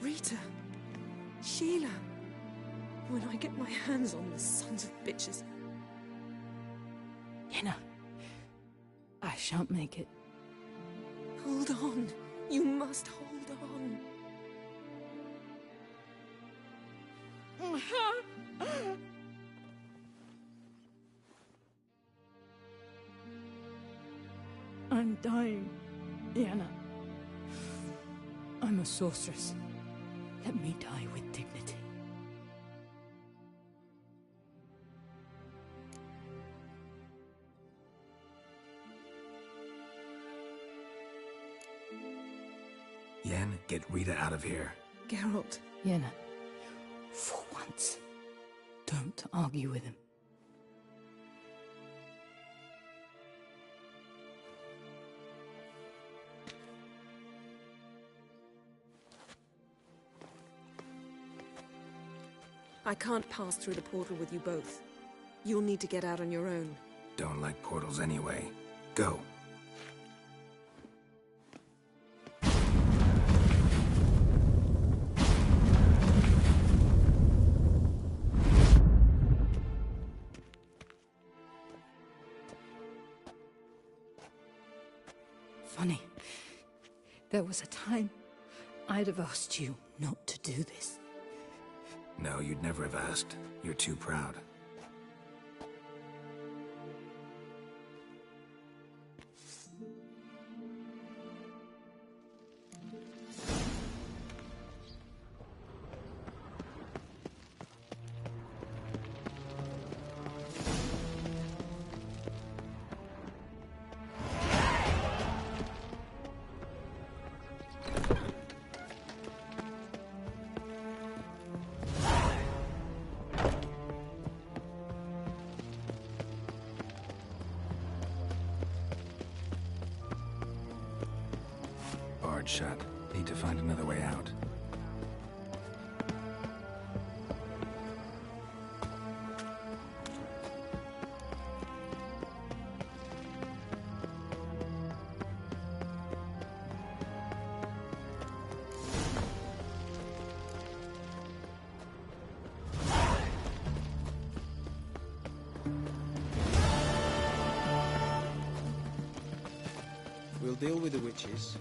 Rita! Sheila! When I get my hands on the sons of bitches. Yenna, I shan't make it. Hold on. You must hold on. I'm dying, Yenna. I'm a sorceress. Let me die with dignity. Yen, get Rita out of here. Geralt. Yenna, for once, don't argue with him. I can't pass through the portal with you both. You'll need to get out on your own. Don't like portals anyway. Go. Funny. There was a time I'd have asked you not to do this. No, you'd never have asked. You're too proud. Barred shut. Need to find another way out. We'll deal with the witches,